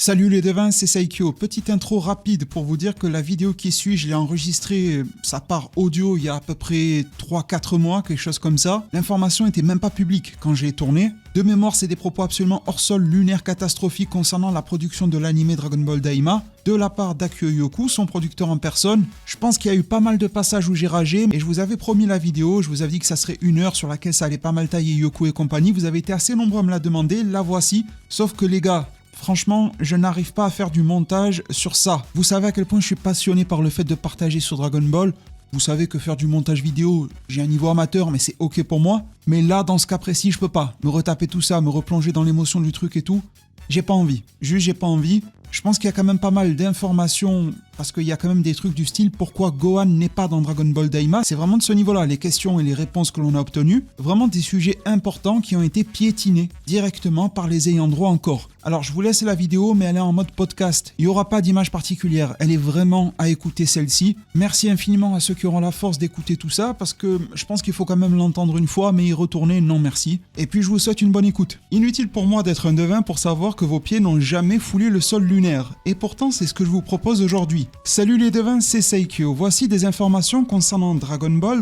Salut les devins, c'est Saikyo. Petite intro rapide pour vous dire que la vidéo qui suit, je l'ai enregistrée, sa part audio, il y a à peu près 3-4 mois, quelque chose comme ça. L'information n'était même pas publique quand j'ai tourné. De mémoire, c'est des propos absolument hors sol, lunaires, catastrophiques concernant la production de l'anime Dragon Ball Daima, de la part d'Akio Yoku, son producteur en personne. Je pense qu'il y a eu pas mal de passages où j'ai ragé, et je vous avais promis la vidéo, je vous avais dit que ça serait 1 heure sur laquelle ça allait pas mal tailler Yoku et compagnie. Vous avez été assez nombreux à me la demander, la voici. Sauf que les gars, franchement, je n'arrive pas à faire du montage sur ça. Vous savez à quel point je suis passionné par le fait de partager sur Dragon Ball. Vous savez que faire du montage vidéo, j'ai un niveau amateur, mais c'est ok pour moi. Mais là, dans ce cas précis, je peux pas. Me retaper tout ça, me replonger dans l'émotion du truc et tout. J'ai pas envie. Juste, j'ai pas envie. Je pense qu'il y a quand même pas mal d'informations, parce qu'il y a quand même des trucs du style pourquoi Gohan n'est pas dans Dragon Ball Daima. C'est vraiment de ce niveau-là, les questions et les réponses que l'on a obtenues. Vraiment des sujets importants qui ont été piétinés directement par les ayants droit encore. Alors je vous laisse la vidéo, mais elle est en mode podcast. Il n'y aura pas d'image particulière, elle est vraiment à écouter celle-ci. Merci infiniment à ceux qui auront la force d'écouter tout ça, parce que je pense qu'il faut quand même l'entendre une fois, mais y retourner, non merci. Et puis je vous souhaite une bonne écoute. Inutile pour moi d'être un devin pour savoir que vos pieds n'ont jamais foulé le sol lunaire. Et pourtant c'est ce que je vous propose aujourd'hui. Salut les devins, c'est Saikyo. Voici des informations concernant Dragon Ball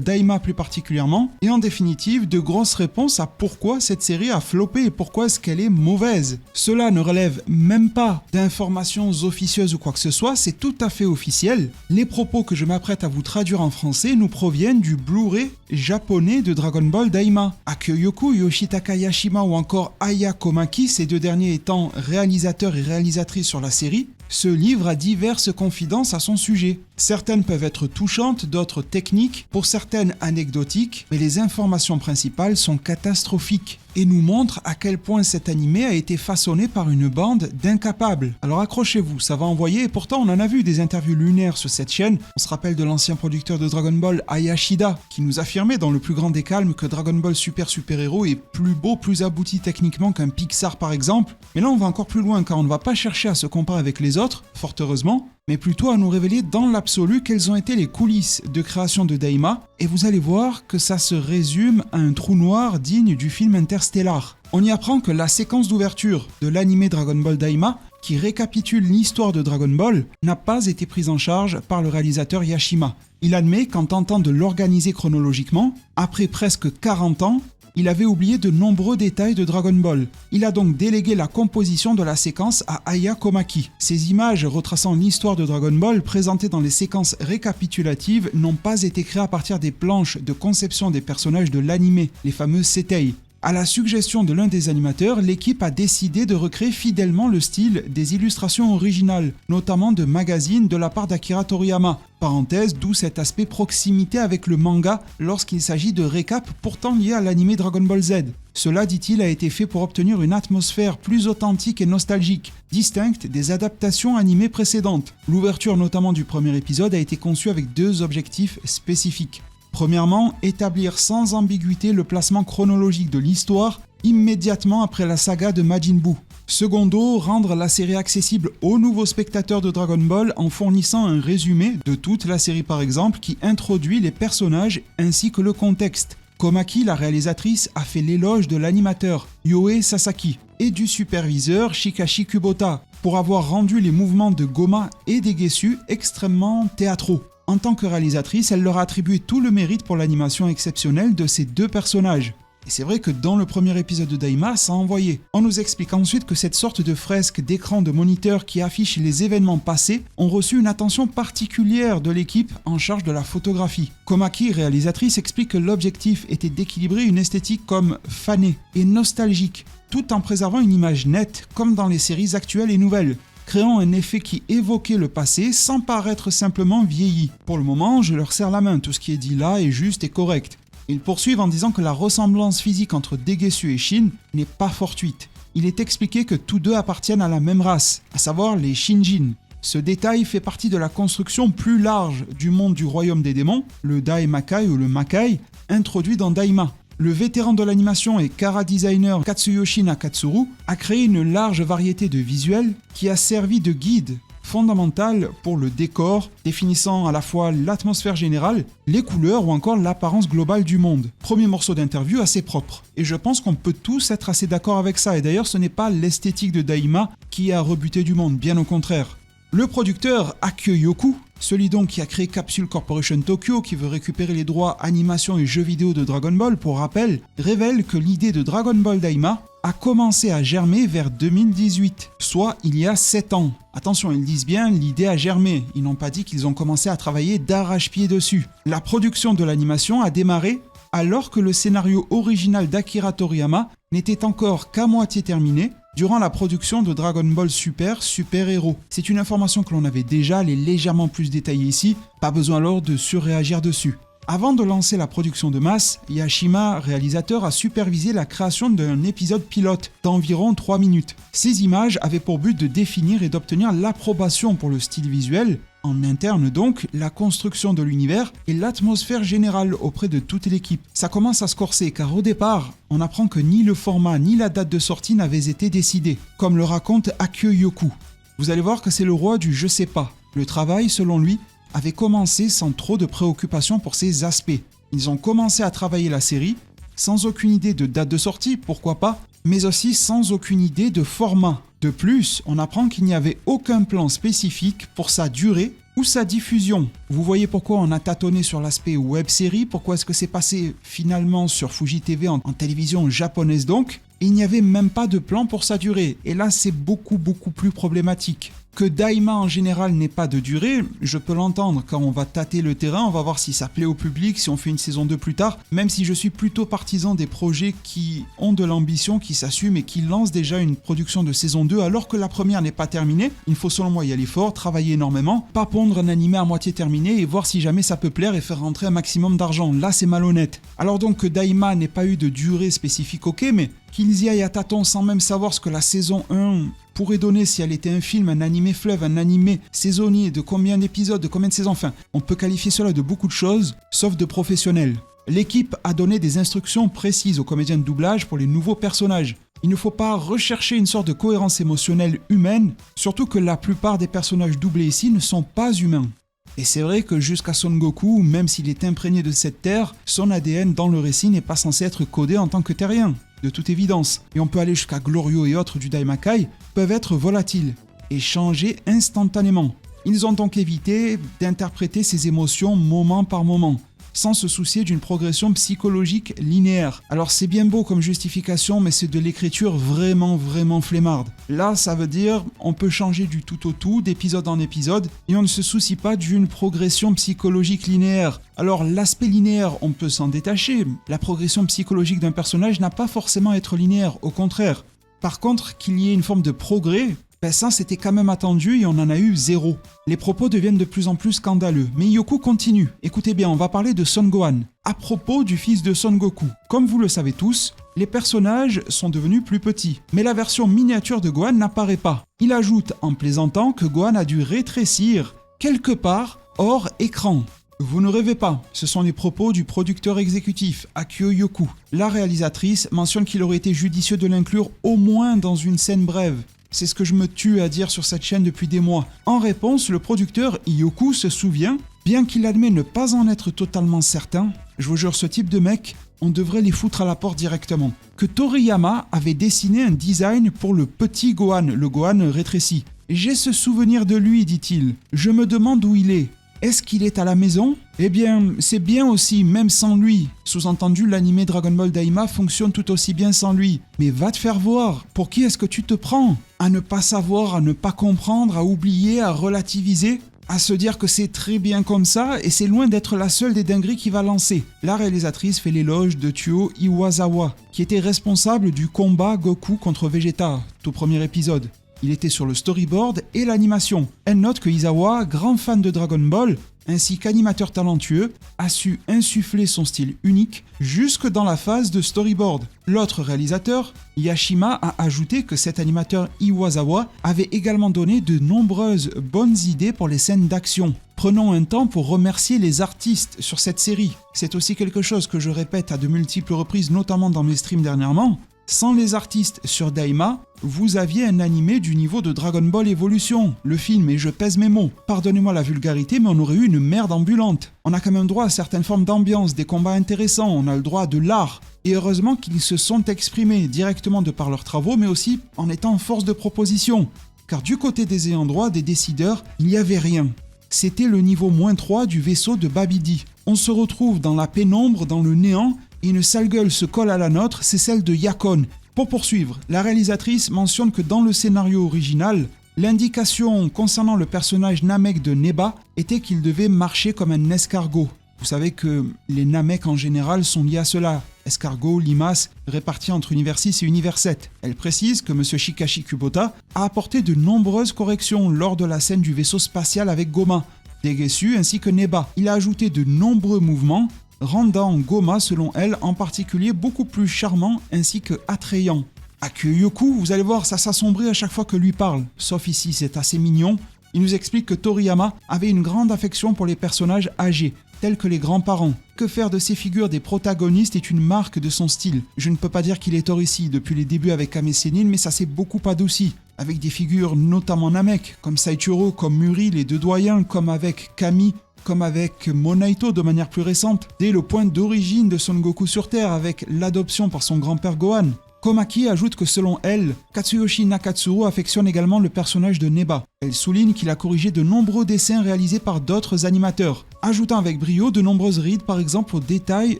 Daima plus particulièrement, et en définitive de grosses réponses à pourquoi cette série a floppé et pourquoi est-ce qu'elle est mauvaise. Cela ne relève même pas d'informations officieuses ou quoi que ce soit, c'est tout à fait officiel. Les propos que je m'apprête à vous traduire en français nous proviennent du Blu-ray japonais de Dragon Ball Daima. Akio Yoku, Yoshitaka Yashima ou encore Aya Komaki, ces deux derniers étant réalisateurs et réalisatrices sur la série, se livrent à diverses confidences à son sujet. Certaines peuvent être touchantes, d'autres techniques, pour certaines anecdotiques, mais les informations principales sont catastrophiques et nous montrent à quel point cet animé a été façonné par une bande d'incapables. Alors accrochez-vous, ça va envoyer, et pourtant on en a vu des interviews lunaires sur cette chaîne. On se rappelle de l'ancien producteur de Dragon Ball, Hayashida, qui nous affirmait dans le plus grand des calmes que Dragon Ball Super Héros est plus beau, plus abouti techniquement qu'un Pixar par exemple. Mais là on va encore plus loin car on ne va pas chercher à se comparer avec les autres, fort heureusement, mais plutôt à nous révéler dans l'absolu quelles ont été les coulisses de création de Daima, et vous allez voir que ça se résume à un trou noir digne du film Interstellar. On y apprend que la séquence d'ouverture de l'anime Dragon Ball Daima, qui récapitule l'histoire de Dragon Ball, n'a pas été prise en charge par le réalisateur Yashima. Il admet qu'en tentant de l'organiser chronologiquement, après presque 40 ans, il avait oublié de nombreux détails de Dragon Ball. Il a donc délégué la composition de la séquence à Aya Komaki. Ces images retraçant l'histoire de Dragon Ball présentées dans les séquences récapitulatives n'ont pas été créées à partir des planches de conception des personnages de l'anime, les fameux Setei. À la suggestion de l'un des animateurs, l'équipe a décidé de recréer fidèlement le style des illustrations originales, notamment de magazines de la part d'Akira Toriyama. Parenthèse, d'où cet aspect proximité avec le manga lorsqu'il s'agit de récaps pourtant liés à l'anime Dragon Ball Z. Cela, dit-il, a été fait pour obtenir une atmosphère plus authentique et nostalgique, distincte des adaptations animées précédentes. L'ouverture notamment du premier épisode a été conçue avec 2 objectifs spécifiques. Premièrement, établir sans ambiguïté le placement chronologique de l'histoire immédiatement après la saga de Majin Buu. Secondo, rendre la série accessible aux nouveaux spectateurs de Dragon Ball en fournissant un résumé de toute la série par exemple qui introduit les personnages ainsi que le contexte. Komaki, la réalisatrice, a fait l'éloge de l'animateur Yohei Sasaki et du superviseur Shikashi Kubota pour avoir rendu les mouvements de Goma et des Gesu extrêmement théâtraux. En tant que réalisatrice, elle leur a attribué tout le mérite pour l'animation exceptionnelle de ces 2 personnages. Et c'est vrai que dans le premier épisode de Daima, ça a envoyé. On nous explique ensuite que cette sorte de fresque d'écran de moniteur qui affiche les événements passés ont reçu une attention particulière de l'équipe en charge de la photographie. Komaki, réalisatrice, explique que l'objectif était d'équilibrer une esthétique comme fanée et nostalgique, tout en préservant une image nette comme dans les séries actuelles et nouvelles, créant un effet qui évoquait le passé sans paraître simplement vieilli. Pour le moment, je leur serre la main, tout ce qui est dit là est juste et correct. Ils poursuivent en disant que la ressemblance physique entre Degesu et Shin n'est pas fortuite. Il est expliqué que tous 2 appartiennent à la même race, à savoir les Shinjin. Ce détail fait partie de la construction plus large du monde du royaume des démons, le Daemakai ou le Makai, introduit dans Daima. Le vétéran de l'animation et chara-designer Katsuyoshi Nakatsuru a créé une large variété de visuels qui a servi de guide fondamentale pour le décor, définissant à la fois l'atmosphère générale, les couleurs ou encore l'apparence globale du monde. Premier morceau d'interview assez propre. Et je pense qu'on peut tous être assez d'accord avec ça. Et d'ailleurs, ce n'est pas l'esthétique de Daima qui a rebuté du monde, bien au contraire. Le producteur Akio Yoku, celui donc qui a créé Capsule Corporation Tokyo, qui veut récupérer les droits animation et jeux vidéo de Dragon Ball, pour rappel, révèle que l'idée de Dragon Ball Daima a commencé à germer vers 2018, soit il y a 7 ans. Attention, ils disent bien l'idée a germé, ils n'ont pas dit qu'ils ont commencé à travailler d'arrache-pied dessus. La production de l'animation a démarré alors que le scénario original d'Akira Toriyama n'était encore qu'à moitié terminé, durant la production de Dragon Ball Super Super Hero. C'est une information que l'on avait déjà, elle est légèrement plus détaillée ici, pas besoin alors de surréagir dessus. Avant de lancer la production de masse, Yashima, réalisateur, a supervisé la création d'un épisode pilote d'environ 3 minutes. Ces images avaient pour but de définir et d'obtenir l'approbation pour le style visuel, en interne donc, la construction de l'univers et l'atmosphère générale auprès de toute l'équipe. Ça commence à se corser car au départ, on apprend que ni le format ni la date de sortie n'avaient été décidés, comme le raconte Akio Yoku. Vous allez voir que c'est le roi du je sais pas. Le travail, selon lui, avait commencé sans trop de préoccupations pour ces aspects. Ils ont commencé à travailler la série sans aucune idée de date de sortie, pourquoi pas, mais aussi sans aucune idée de format. De plus, on apprend qu'il n'y avait aucun plan spécifique pour sa durée ou sa diffusion. Vous voyez pourquoi on a tâtonné sur l'aspect web-série, pourquoi est-ce que c'est passé finalement sur Fuji TV en télévision japonaise donc, et il n'y avait même pas de plan pour sa durée. Et là, c'est beaucoup plus problématique. Que Daima en général n'ait pas de durée, je peux l'entendre. Quand on va tâter le terrain, on va voir si ça plaît au public, si on fait une saison 2 plus tard, même si je suis plutôt partisan des projets qui ont de l'ambition, qui s'assument et qui lancent déjà une production de saison 2 alors que la première n'est pas terminée. Il faut selon moi y aller fort, travailler énormément, pas pondre un animé à moitié terminé et voir si jamais ça peut plaire et faire rentrer un maximum d'argent. Là, c'est malhonnête. Alors donc que Daima n'ait pas eu de durée spécifique, ok, mais qu'ils y aillent à tâtons sans même savoir ce que la saison 1 pourrait donner si elle était un film, un animé fleuve, un animé saisonnier, de combien d'épisodes, de combien de saisons, enfin, on peut qualifier cela de beaucoup de choses, sauf de professionnels. L'équipe a donné des instructions précises aux comédiens de doublage pour les nouveaux personnages. Il ne faut pas rechercher une sorte de cohérence émotionnelle humaine, surtout que la plupart des personnages doublés ici ne sont pas humains. Et c'est vrai que jusqu'à Son Goku, même s'il est imprégné de cette terre, son ADN dans le récit n'est pas censé être codé en tant que terrien, de toute évidence. Et on peut aller jusqu'à Glorio et autres du Daimakai, peuvent être volatiles et changer instantanément. Ils ont donc évité d'interpréter ces émotions moment par moment, sans se soucier d'une progression psychologique linéaire. Alors c'est bien beau comme justification, mais c'est de l'écriture vraiment flemmarde. Là, ça veut dire on peut changer du tout au tout, d'épisode en épisode, et on ne se soucie pas d'une progression psychologique linéaire. Alors l'aspect linéaire, on peut s'en détacher. La progression psychologique d'un personnage n'a pas forcément à être linéaire, au contraire. Par contre, qu'il y ait une forme de progrès, ça c'était quand même attendu et on en a eu 0. Les propos deviennent de plus en plus scandaleux. Mais Yoku continue. Écoutez bien, on va parler de Son Gohan. À propos du fils de Son Goku. Comme vous le savez tous, les personnages sont devenus plus petits. Mais la version miniature de Gohan n'apparaît pas. Il ajoute en plaisantant que Gohan a dû rétrécir quelque part hors écran. Vous ne rêvez pas, ce sont les propos du producteur exécutif, Akio Yoku. La réalisatrice mentionne qu'il aurait été judicieux de l'inclure au moins dans une scène brève. C'est ce que je me tue à dire sur cette chaîne depuis des mois. En réponse, le producteur Yoku se souvient, bien qu'il admet ne pas en être totalement certain, je vous jure, ce type de mec, on devrait les foutre à la porte directement, que Toriyama avait dessiné un design pour le petit Gohan, le Gohan rétréci. J'ai ce souvenir de lui, dit-il. Je me demande où il est. Est-ce qu'il est à la maison ? Eh bien, c'est bien aussi, même sans lui. Sous-entendu, l'animé Dragon Ball Daima fonctionne tout aussi bien sans lui. Mais va te faire voir. Pour qui est-ce que tu te prends ? À ne pas savoir, à ne pas comprendre, à oublier, à relativiser ? À se dire que c'est très bien comme ça et c'est loin d'être la seule des dingueries qui va lancer. La réalisatrice fait l'éloge de Tuo Iwasawa, qui était responsable du combat Goku contre Vegeta, tout premier épisode. Il était sur le storyboard et l'animation. Elle note que Izawa, grand fan de Dragon Ball, ainsi qu'animateur talentueux, a su insuffler son style unique jusque dans la phase de storyboard. L'autre réalisateur, Yashima, a ajouté que cet animateur Iwasawa avait également donné de nombreuses bonnes idées pour les scènes d'action. Prenons un temps pour remercier les artistes sur cette série. C'est aussi quelque chose que je répète à de multiples reprises, notamment dans mes streams dernièrement. Sans les artistes sur Daima, vous aviez un animé du niveau de Dragon Ball Evolution, le film, et je pèse mes mots. Pardonnez-moi la vulgarité, mais on aurait eu une merde ambulante. On a quand même droit à certaines formes d'ambiance, des combats intéressants, on a le droit à de l'art. Et heureusement qu'ils se sont exprimés directement de par leurs travaux, mais aussi en étant force de proposition. Car du côté des ayants droit, des décideurs, il n'y avait rien. C'était le niveau -3 du vaisseau de Babidi. On se retrouve dans la pénombre, dans le néant, et une sale gueule se colle à la nôtre, c'est celle de Yakon. Pour poursuivre, la réalisatrice mentionne que dans le scénario original, l'indication concernant le personnage Namek de Neba était qu'il devait marcher comme un escargot. Vous savez que les Namek en général sont liés à cela, escargots, limaces, répartis entre Univers 6 et Univers 7. Elle précise que M. Shikashi Kubota a apporté de nombreuses corrections lors de la scène du vaisseau spatial avec Goma, Degesu ainsi que Neba. Il a ajouté de nombreux mouvements, rendant Goma, selon elle, en particulier beaucoup plus charmant ainsi que attrayant. Akyoyoku, vous allez voir, ça s'assombrit à chaque fois que lui parle, sauf ici, c'est assez mignon. Il nous explique que Toriyama avait une grande affection pour les personnages âgés, tels que les grands-parents. Que faire de ces figures des protagonistes est une marque de son style. Je ne peux pas dire qu'il est tort ici depuis les débuts avec Kame Sennin, mais ça s'est beaucoup adouci. Avec des figures notamment Namek, comme Saichiro, comme Muri, les deux doyens, comme avec Kami, comme avec Monaito de manière plus récente, dès le point d'origine de Son Goku sur Terre avec l'adoption par son grand-père Gohan. Komaki ajoute que selon elle, Katsuyoshi Nakatsuru affectionne également le personnage de Neba. Elle souligne qu'il a corrigé de nombreux dessins réalisés par d'autres animateurs, ajoutant avec brio de nombreuses rides par exemple aux détails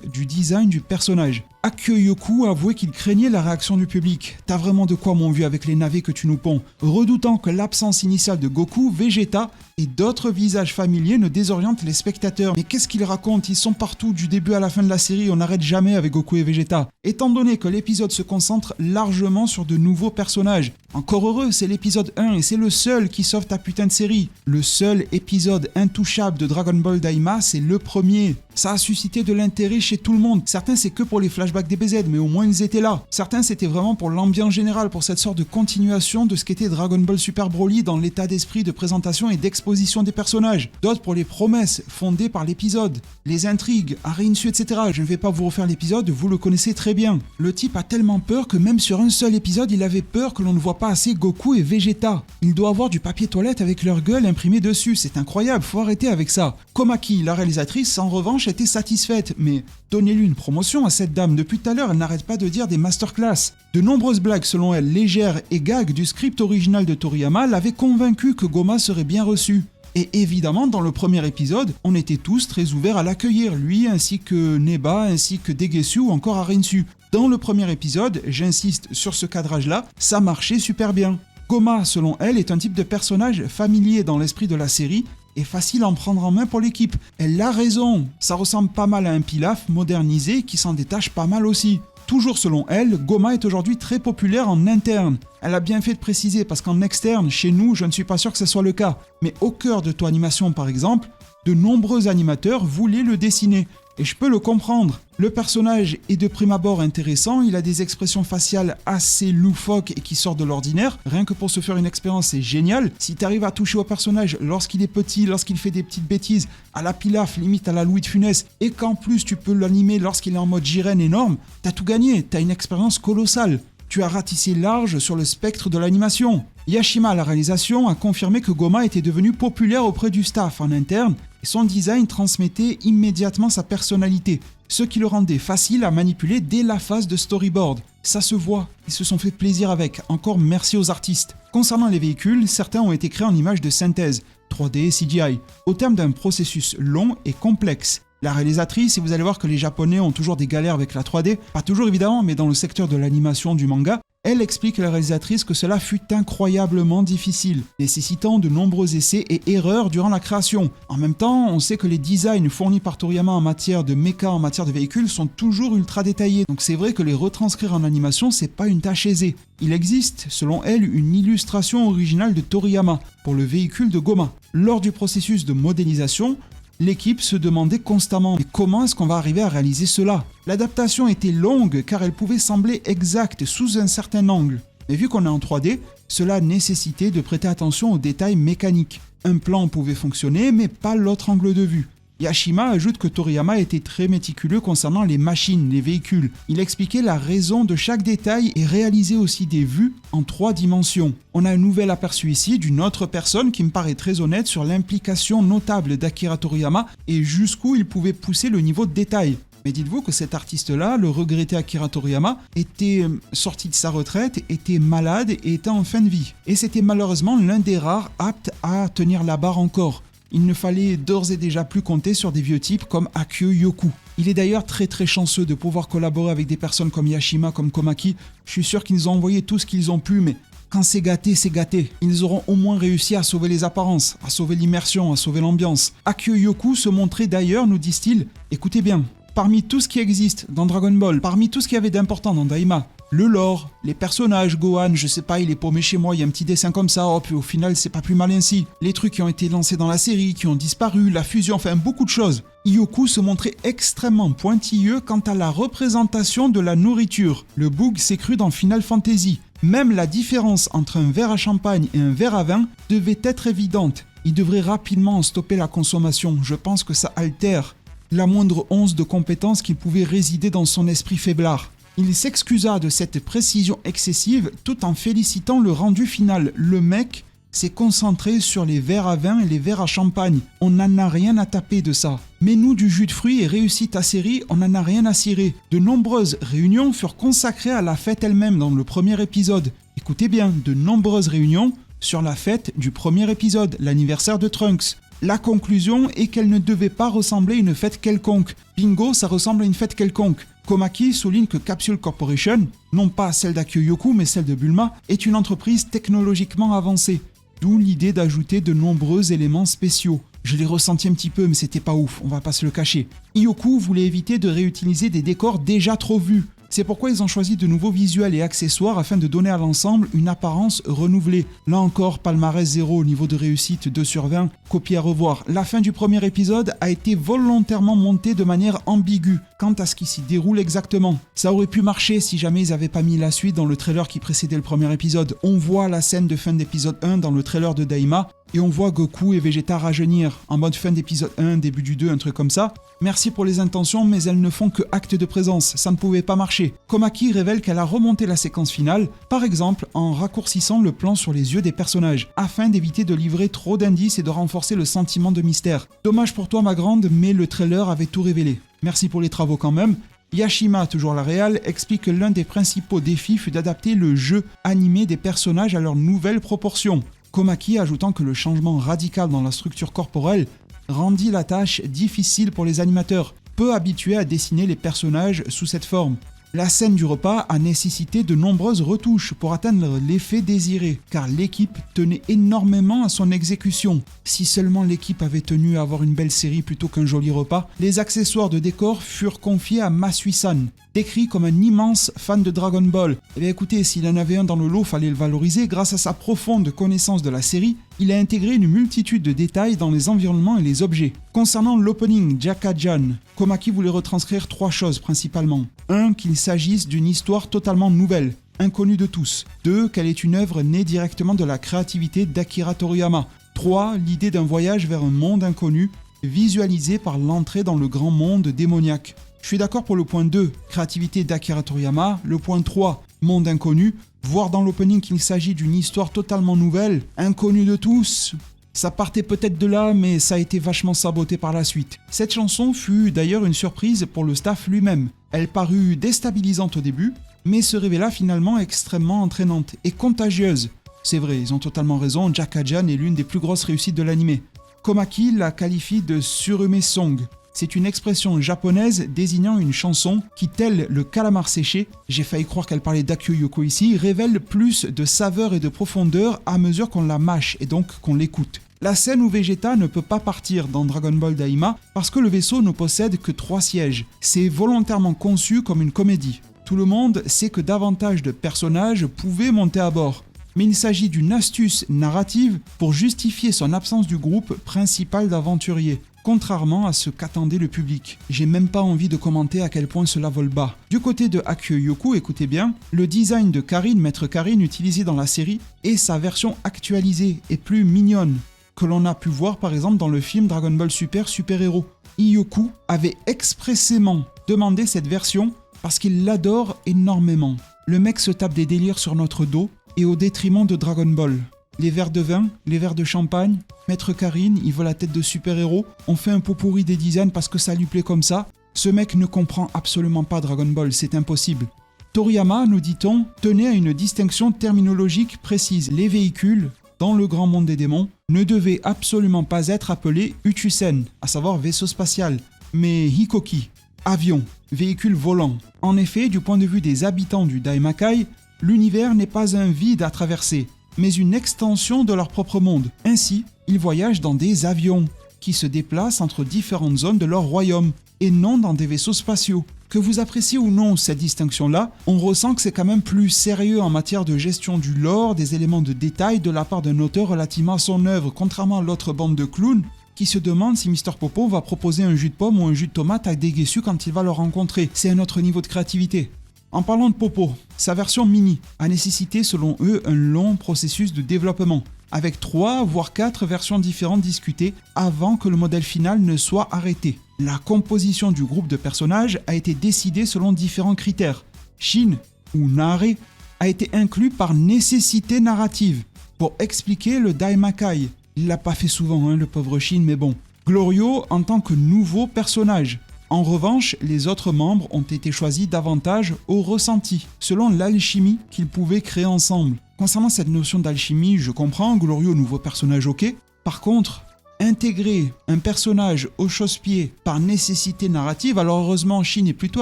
du design du personnage. Akyoyoku a avoué qu'il craignait la réaction du public. T'as vraiment de quoi mon vieux avec les navets que tu nous ponds, redoutant que l'absence initiale de Goku, Vegeta et d'autres visages familiers ne désorientent les spectateurs. Mais qu'est-ce qu'ils racontent? Ils sont partout du début à la fin de la série, on n'arrête jamais avec Goku et Vegeta. Étant donné que l'épisode se concentre largement sur de nouveaux personnages. Encore heureux, c'est l'épisode 1 et c'est le seul qui sauve ta putain de série. Le seul épisode intouchable de Dragon Ball Daima, c'est le premier. Ça a suscité de l'intérêt chez tout le monde. Certains c'est que pour les flashbacks DBZ, mais au moins ils étaient là. Certains c'était vraiment pour l'ambiance générale, pour cette sorte de continuation de ce qu'était Dragon Ball Super Broly dans l'état d'esprit de présentation et d'exposition des personnages. D'autres pour les promesses fondées par l'épisode, les intrigues, Arinsu, etc. Je ne vais pas vous refaire l'épisode, vous le connaissez très bien. Le type a tellement peur que même sur un seul épisode, il avait peur que l'on ne voit pas assez Goku et Vegeta. Il doit avoir du papier toilette avec leur gueule imprimée dessus, c'est incroyable, faut arrêter avec ça. Komaki, la réalisatrice, en revanche, était satisfaite, mais donnez-lui une promotion à cette dame. Depuis tout à l'heure, elle n'arrête pas de dire des masterclass. De nombreuses blagues, selon elle, légères et gags du script original de Toriyama l'avaient convaincu que Goma serait bien reçu. Et évidemment, dans le premier épisode, on était tous très ouverts à l'accueillir, lui ainsi que Neba, ainsi que Degesu ou encore Arinsu. Dans le premier épisode, j'insiste sur ce cadrage-là, ça marchait super bien. Goma, selon elle, est un type de personnage familier dans l'esprit de la série et facile à en prendre en main pour l'équipe. Elle a raison, ça ressemble pas mal à un Pilaf modernisé qui s'en détache pas mal aussi. Toujours selon elle, Goma est aujourd'hui très populaire en interne. Elle a bien fait de préciser parce qu'en externe, chez nous, je ne suis pas sûr que ce soit le cas. Mais au cœur de Toei Animation par exemple, de nombreux animateurs voulaient le dessiner. Et je peux le comprendre. Le personnage est de prime abord intéressant, il a des expressions faciales assez loufoques et qui sortent de l'ordinaire. Rien que pour se faire une expérience, c'est génial. Si tu arrives à toucher au personnage lorsqu'il est petit, lorsqu'il fait des petites bêtises, à la Pilaf, limite à la Louis de Funès, et qu'en plus tu peux l'animer lorsqu'il est en mode Jiren énorme, t'as tout gagné, t'as une expérience colossale. Tu as ratissé large sur le spectre de l'animation. Yashima, à la réalisation, a confirmé que Goma était devenu populaire auprès du staff en interne et son design transmettait immédiatement sa personnalité, ce qui le rendait facile à manipuler dès la phase de storyboard. Ça se voit, ils se sont fait plaisir avec, encore merci aux artistes. Concernant les véhicules, certains ont été créés en images de synthèse, 3D et CGI, au terme d'un processus long et complexe. La réalisatrice, et vous allez voir que les Japonais ont toujours des galères avec la 3D, pas toujours évidemment, mais dans le secteur de l'animation du manga, elle explique à la réalisatrice que cela fut incroyablement difficile, nécessitant de nombreux essais et erreurs durant la création. En même temps, on sait que les designs fournis par Toriyama en matière de mecha, en matière de véhicules, sont toujours ultra détaillés, donc c'est vrai que les retranscrire en animation, c'est pas une tâche aisée. Il existe, selon elle, une illustration originale de Toriyama pour le véhicule de Goma. Lors du processus de modélisation, l'équipe se demandait constamment « Mais comment est-ce qu'on va arriver à réaliser cela ?» L'adaptation était longue car elle pouvait sembler exacte sous un certain angle. Mais vu qu'on est en 3D, cela nécessitait de prêter attention aux détails mécaniques. Un plan pouvait fonctionner mais pas l'autre angle de vue. Yashima ajoute que Toriyama était très méticuleux concernant les machines, les véhicules. Il expliquait la raison de chaque détail et réalisait aussi des vues en 3 dimensions. On a un nouvel aperçu ici d'une autre personne qui me paraît très honnête sur l'implication notable d'Akira Toriyama et jusqu'où il pouvait pousser le niveau de détail. Mais dites-vous que cet artiste-là, le regretté Akira Toriyama, était sorti de sa retraite, était malade et était en fin de vie. Et c'était malheureusement l'un des rares aptes à tenir la barre encore. Il ne fallait d'ores et déjà plus compter sur des vieux types comme Akio Yoku. Il est d'ailleurs très chanceux de pouvoir collaborer avec des personnes comme Yashima, comme Komaki. Je suis sûr qu'ils nous ont envoyé tout ce qu'ils ont pu, mais quand c'est gâté, c'est gâté. Ils auront au moins réussi à sauver les apparences, à sauver l'immersion, à sauver l'ambiance. Akio Yoku se montrait d'ailleurs, nous disent-ils, écoutez bien, parmi tout ce qui existe dans Dragon Ball, parmi tout ce qu'il y avait d'important dans Daima, le lore, les personnages, Gohan, je sais pas, il est paumé chez moi, il y a un petit dessin comme ça, hop, au final c'est pas plus mal ainsi. Les trucs qui ont été lancés dans la série, qui ont disparu, la fusion, enfin beaucoup de choses. Yoku se montrait extrêmement pointilleux quant à la représentation de la nourriture. Le boug s'est cru dans Final Fantasy. Même la différence entre un verre à champagne et un verre à vin devait être évidente. Il devrait rapidement en stopper la consommation, je pense que ça altère la moindre once de compétence qui pouvait résider dans son esprit faiblard. Il s'excusa de cette précision excessive tout en félicitant le rendu final. Le mec s'est concentré sur les verres à vin et les verres à champagne. On n'en a rien à taper de ça. Mets-nous du jus de fruits et réussis ta série, on n'en a rien à cirer. De nombreuses réunions furent consacrées à la fête elle-même dans le premier épisode. Écoutez bien, de nombreuses réunions sur la fête du premier épisode, l'anniversaire de Trunks. La conclusion est qu'elle ne devait pas ressembler à une fête quelconque. Bingo, ça ressemble à une fête quelconque. Komaki souligne que Capsule Corporation, non pas celle d'Akio Yoku mais celle de Bulma, est une entreprise technologiquement avancée. D'où l'idée d'ajouter de nombreux éléments spéciaux. Je l'ai ressenti un petit peu mais c'était pas ouf, on va pas se le cacher. Yoku voulait éviter de réutiliser des décors déjà trop vus. C'est pourquoi ils ont choisi de nouveaux visuels et accessoires afin de donner à l'ensemble une apparence renouvelée. Là encore, palmarès 0, niveau de réussite 2 sur 20, copie à revoir. La fin du premier épisode a été volontairement montée de manière ambiguë quant à ce qui s'y déroule exactement. Ça aurait pu marcher si jamais ils n'avaient pas mis la suite dans le trailer qui précédait le premier épisode. On voit la scène de fin d'épisode 1 dans le trailer de Daima, et on voit Goku et Vegeta rajeunir, en mode fin d'épisode 1, début du 2, un truc comme ça. Merci pour les intentions, mais elles ne font que acte de présence, ça ne pouvait pas marcher. Komaki révèle qu'elle a remonté la séquence finale, par exemple en raccourcissant le plan sur les yeux des personnages, afin d'éviter de livrer trop d'indices et de renforcer le sentiment de mystère. Dommage pour toi ma grande, mais le trailer avait tout révélé. Merci pour les travaux quand même. Yashima, toujours la réal, explique que l'un des principaux défis fut d'adapter le jeu animé des personnages à leurs nouvelles proportions. Komaki ajoutant que le changement radical dans la structure corporelle rendit la tâche difficile pour les animateurs, peu habitués à dessiner les personnages sous cette forme. La scène du repas a nécessité de nombreuses retouches pour atteindre l'effet désiré, car l'équipe tenait énormément à son exécution. Si seulement l'équipe avait tenu à avoir une belle série plutôt qu'un joli repas, les accessoires de décor furent confiés à Masui-san, décrit comme un immense fan de Dragon Ball. Eh bien écoutez, s'il en avait un dans le lot, fallait le valoriser. Grâce à sa profonde connaissance de la série, il a intégré une multitude de détails dans les environnements et les objets. Concernant l'opening Jaka-Jan, Komaki voulait retranscrire 3 choses principalement. 1. Qu'il s'agisse d'une histoire totalement nouvelle, inconnue de tous. 2. Qu'elle est une œuvre née directement de la créativité d'Akira Toriyama. 3. L'idée d'un voyage vers un monde inconnu, visualisé par l'entrée dans le grand monde démoniaque. Je suis d'accord pour le point 2, créativité d'Akira Toriyama. Le point 3, monde inconnu. Voir dans l'opening qu'il s'agit d'une histoire totalement nouvelle, inconnue de tous. Ça partait peut-être de là, mais ça a été vachement saboté par la suite. Cette chanson fut d'ailleurs une surprise pour le staff lui-même. Elle parut déstabilisante au début, mais se révéla finalement extrêmement entraînante et contagieuse. C'est vrai, ils ont totalement raison, Jaka-Jan est l'une des plus grosses réussites de l'anime. Komaki la qualifie de Surume Song. C'est une expression japonaise désignant une chanson qui, tel le calamar séché, j'ai failli croire qu'elle parlait d'Akio Yoku ici, révèle plus de saveur et de profondeur à mesure qu'on la mâche et donc qu'on l'écoute. La scène où Vegeta ne peut pas partir dans Dragon Ball Daima parce que le vaisseau ne possède que 3 sièges. C'est volontairement conçu comme une comédie. Tout le monde sait que davantage de personnages pouvaient monter à bord. Mais il s'agit d'une astuce narrative pour justifier son absence du groupe principal d'aventuriers, contrairement à ce qu'attendait le public. J'ai même pas envie de commenter à quel point cela vole bas. Du côté de Akio Yoku, écoutez bien, le design de Karine, Maître Karine, utilisé dans la série, est sa version actualisée et plus mignonne, que l'on a pu voir par exemple dans le film Dragon Ball Super Super Hero. Iyoku avait expressément demandé cette version parce qu'il l'adore énormément. Le mec se tape des délires sur notre dos et au détriment de Dragon Ball. Les verres de vin, les verres de champagne, Maître Karine, il veut la tête de super-héros, on fait un pot pourri des designs parce que ça lui plaît comme ça. Ce mec ne comprend absolument pas Dragon Ball, c'est impossible. Toriyama, nous dit-on, tenait à une distinction terminologique précise. Les véhicules, dans le grand monde des démons, ne devaient absolument pas être appelés Uchusen, à savoir vaisseau spatial, mais Hikoki, avion, véhicule volant. En effet, du point de vue des habitants du Daimakai, l'univers n'est pas un vide à traverser, mais une extension de leur propre monde. Ainsi, ils voyagent dans des avions, qui se déplacent entre différentes zones de leur royaume, et non dans des vaisseaux spatiaux. Que vous appréciez ou non cette distinction-là, on ressent que c'est quand même plus sérieux en matière de gestion du lore, des éléments de détail de la part d'un auteur relativement à son œuvre, contrairement à l'autre bande de clowns, qui se demande si Mr Popo va proposer un jus de pomme ou un jus de tomate à des guessus quand il va le rencontrer. C'est un autre niveau de créativité. En parlant de Popo, sa version mini a nécessité selon eux un long processus de développement, avec 3 voire 4 versions différentes discutées avant que le modèle final ne soit arrêté. La composition du groupe de personnages a été décidée selon différents critères. Shin, ou Nare, a été inclus par nécessité narrative, pour expliquer le Daimakai. Il l'a pas fait souvent, le pauvre Shin, mais bon. Glorio en tant que nouveau personnage. En revanche, les autres membres ont été choisis davantage au ressenti, selon l'alchimie qu'ils pouvaient créer ensemble. Concernant cette notion d'alchimie, je comprends, Glorio, nouveau personnage, ok. Par contre, intégrer un personnage au chausse-pied par nécessité narrative, alors heureusement, Shin est plutôt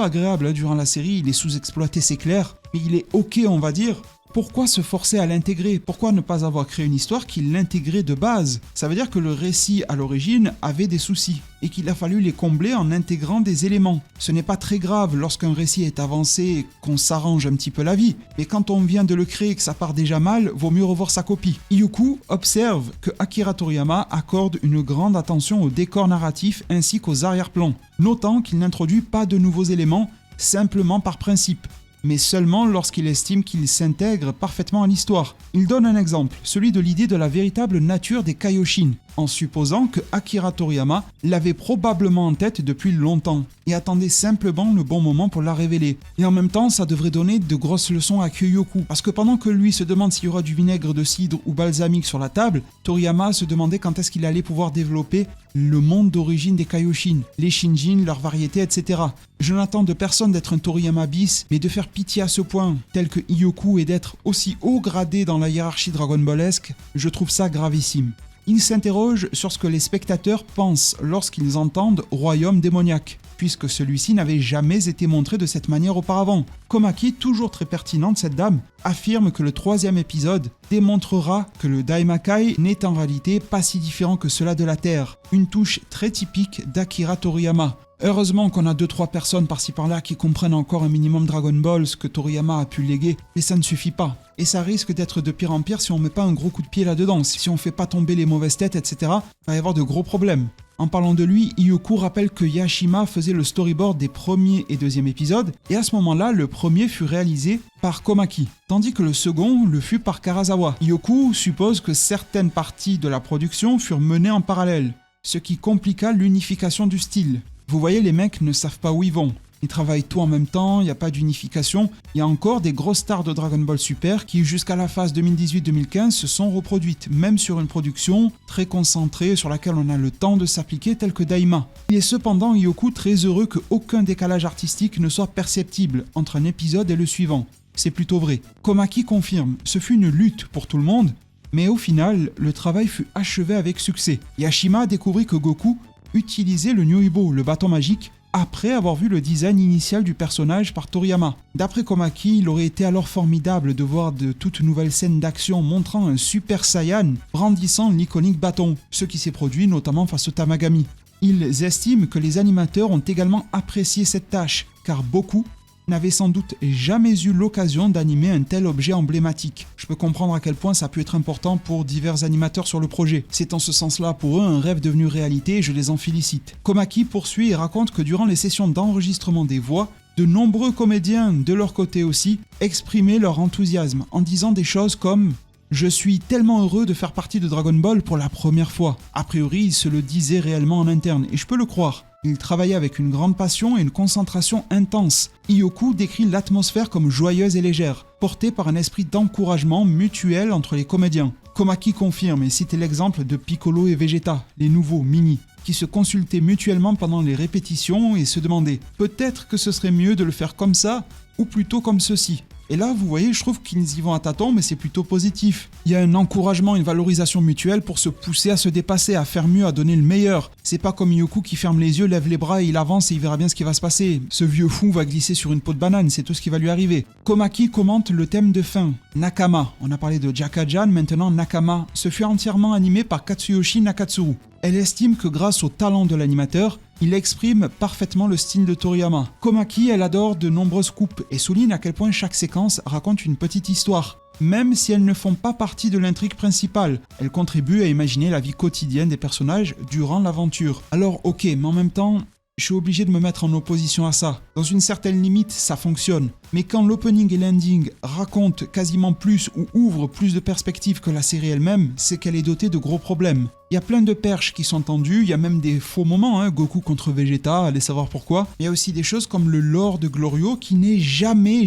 agréable durant la série, il est sous-exploité, c'est clair, mais il est ok, on va dire. Pourquoi se forcer à l'intégrer? Pourquoi ne pas avoir créé une histoire qui l'intégrait de base? Ça veut dire que le récit à l'origine avait des soucis et qu'il a fallu les combler en intégrant des éléments. Ce n'est pas très grave lorsqu'un récit est avancé et qu'on s'arrange un petit peu la vie, mais quand on vient de le créer et que ça part déjà mal, vaut mieux revoir sa copie. Iyoku observe que Akira Toriyama accorde une grande attention au décor narratif ainsi qu'aux arrière-plans, notant qu'il n'introduit pas de nouveaux éléments simplement par principe, mais seulement lorsqu'il estime qu'il s'intègre parfaitement à l'histoire. Il donne un exemple, celui de l'idée de la véritable nature des Kaioshin, en supposant que Akira Toriyama l'avait probablement en tête depuis longtemps, et attendait simplement le bon moment pour la révéler. Et en même temps, ça devrait donner de grosses leçons à Kyoyoku, parce que pendant que lui se demande s'il y aura du vinaigre de cidre ou balsamique sur la table, Toriyama se demandait quand est-ce qu'il allait pouvoir développer le monde d'origine des Kaioshin, les Shinjin, leurs variétés, etc. Je n'attends de personne d'être un Toriyama bis, mais de faire pitié à ce point, tel que Iyoku, et d'être aussi haut gradé dans la hiérarchie Dragon Ballesque, je trouve ça gravissime. Il s'interroge sur ce que les spectateurs pensent lorsqu'ils entendent Royaume démoniaque, puisque celui-ci n'avait jamais été montré de cette manière auparavant. Komaki, toujours très pertinente cette dame, affirme que le 3e épisode démontrera que le Daimakai n'est en réalité pas si différent que cela de la Terre, une touche très typique d'Akira Toriyama. Heureusement qu'on a 2-3 personnes par-ci par-là qui comprennent encore un minimum Dragon Ball, ce que Toriyama a pu léguer, mais ça ne suffit pas. Et ça risque d'être de pire en pire si on met pas un gros coup de pied là-dedans, si on fait pas tomber les mauvaises têtes, etc. Il va y avoir de gros problèmes. En parlant de lui, Iyoku rappelle que Yashima faisait le storyboard des premiers et 2e épisodes, et à ce moment-là, le premier fut réalisé par Komaki, tandis que le second le fut par Karazawa. Iyoku suppose que certaines parties de la production furent menées en parallèle, ce qui compliqua l'unification du style. Vous voyez, les mecs ne savent pas où ils vont. Ils travaillent tout en même temps, il n'y a pas d'unification. Il y a encore des grosses stars de Dragon Ball Super qui, jusqu'à la phase 2018-2015, se sont reproduites, même sur une production très concentrée sur laquelle on a le temps de s'appliquer, telle que Daima. Il est cependant, Iyoku, très heureux qu'aucun décalage artistique ne soit perceptible entre un épisode et le suivant. C'est plutôt vrai. Komaki confirme, ce fut une lutte pour tout le monde, mais au final, le travail fut achevé avec succès. Yashima découvrit que Goku utilisait le Nyoibo, le bâton magique, après avoir vu le design initial du personnage par Toriyama. D'après Komaki, il aurait été alors formidable de voir de toutes nouvelles scènes d'action montrant un Super Saiyan brandissant l'iconique bâton, ce qui s'est produit notamment face au Tamagami. Ils estiment que les animateurs ont également apprécié cette tâche, car beaucoup n'avaient sans doute jamais eu l'occasion d'animer un tel objet emblématique. Je peux comprendre à quel point ça a pu être important pour divers animateurs sur le projet. C'est en ce sens-là pour eux un rêve devenu réalité et je les en félicite. Komaki poursuit et raconte que durant les sessions d'enregistrement des voix, de nombreux comédiens, de leur côté aussi, exprimaient leur enthousiasme en disant des choses comme « Je suis tellement heureux de faire partie de Dragon Ball pour la première fois ». A priori, ils se le disaient réellement en interne et je peux le croire. Il travaillait avec une grande passion et une concentration intense. Hyoku décrit l'atmosphère comme joyeuse et légère, portée par un esprit d'encouragement mutuel entre les comédiens. Komaki confirme et cite l'exemple de Piccolo et Vegeta, les nouveaux mini, qui se consultaient mutuellement pendant les répétitions et se demandaient « peut-être que ce serait mieux de le faire comme ça ou plutôt comme ceci ». Et là, vous voyez, je trouve qu'ils y vont à tâtons, mais c'est plutôt positif. Il y a un encouragement, une valorisation mutuelle pour se pousser à se dépasser, à faire mieux, à donner le meilleur. C'est pas comme Hyoku qui ferme les yeux, lève les bras et il avance et il verra bien ce qui va se passer. Ce vieux fou va glisser sur une peau de banane, c'est tout ce qui va lui arriver. Komaki commente le thème de fin. Nakama. On a parlé de Jaka-Jan, maintenant Nakama. Ce fut entièrement animé par Katsuyoshi Nakatsuru. Elle estime que grâce au talent de l'animateur, il exprime parfaitement le style de Toriyama. Komaki, elle adore de nombreuses coupes et souligne à quel point chaque séquence raconte une petite histoire. Même si elles ne font pas partie de l'intrigue principale, elles contribuent à imaginer la vie quotidienne des personnages durant l'aventure. Alors ok, mais en même temps, je suis obligé de me mettre en opposition à ça. Dans une certaine limite, ça fonctionne. Mais quand l'opening et l'ending racontent quasiment plus ou ouvrent plus de perspectives que la série elle-même, c'est qu'elle est dotée de gros problèmes. Il y a plein de perches qui sont tendues, il y a même des faux moments, Goku contre Vegeta, allez savoir pourquoi. Il y a aussi des choses comme le lore de Glorio qui n'est jamais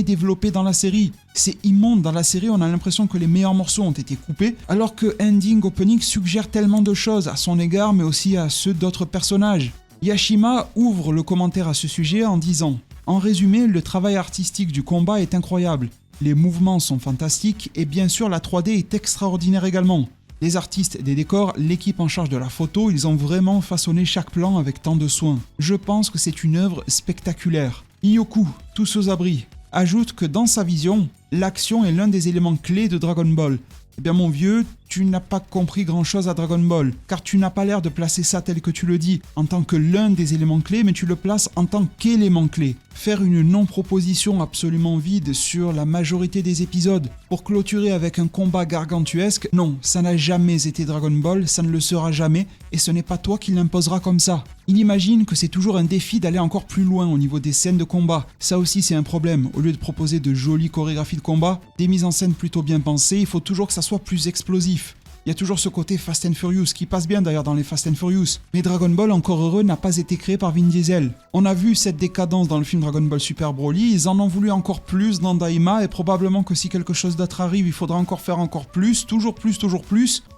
développé dans la série. C'est immonde, dans la série on a l'impression que les meilleurs morceaux ont été coupés, alors que ending, opening suggère tellement de choses à son égard mais aussi à ceux d'autres personnages. Yashima ouvre le commentaire à ce sujet en disant « En résumé, le travail artistique du combat est incroyable. Les mouvements sont fantastiques et bien sûr la 3D est extraordinaire également. Les artistes des décors, l'équipe en charge de la photo, ils ont vraiment façonné chaque plan avec tant de soin. Je pense que c'est une œuvre spectaculaire. » Hyoku, tous aux abris, ajoute que dans sa vision, l'action est l'un des éléments clés de Dragon Ball. Eh bien mon vieux, tu n'as pas compris grand chose à Dragon Ball, car tu n'as pas l'air de placer ça tel que tu le dis, en tant que l'un des éléments clés, mais tu le places en tant qu'élément clé. Faire une non-proposition absolument vide sur la majorité des épisodes, pour clôturer avec un combat gargantuesque, non, ça n'a jamais été Dragon Ball, ça ne le sera jamais, et ce n'est pas toi qui l'imposeras comme ça. Il imagine que c'est toujours un défi d'aller encore plus loin au niveau des scènes de combat. Ça aussi c'est un problème, au lieu de proposer de jolies chorégraphies de combat, des mises en scène plutôt bien pensées, il faut toujours que ça soit plus explosif. Il y a toujours ce côté Fast and Furious, qui passe bien d'ailleurs dans les Fast and Furious. Mais Dragon Ball, encore heureux, n'a pas été créé par Vin Diesel. On a vu cette décadence dans le film Dragon Ball Super Broly, ils en ont voulu encore plus dans Daima, et probablement que si quelque chose d'autre arrive, il faudra encore faire encore plus,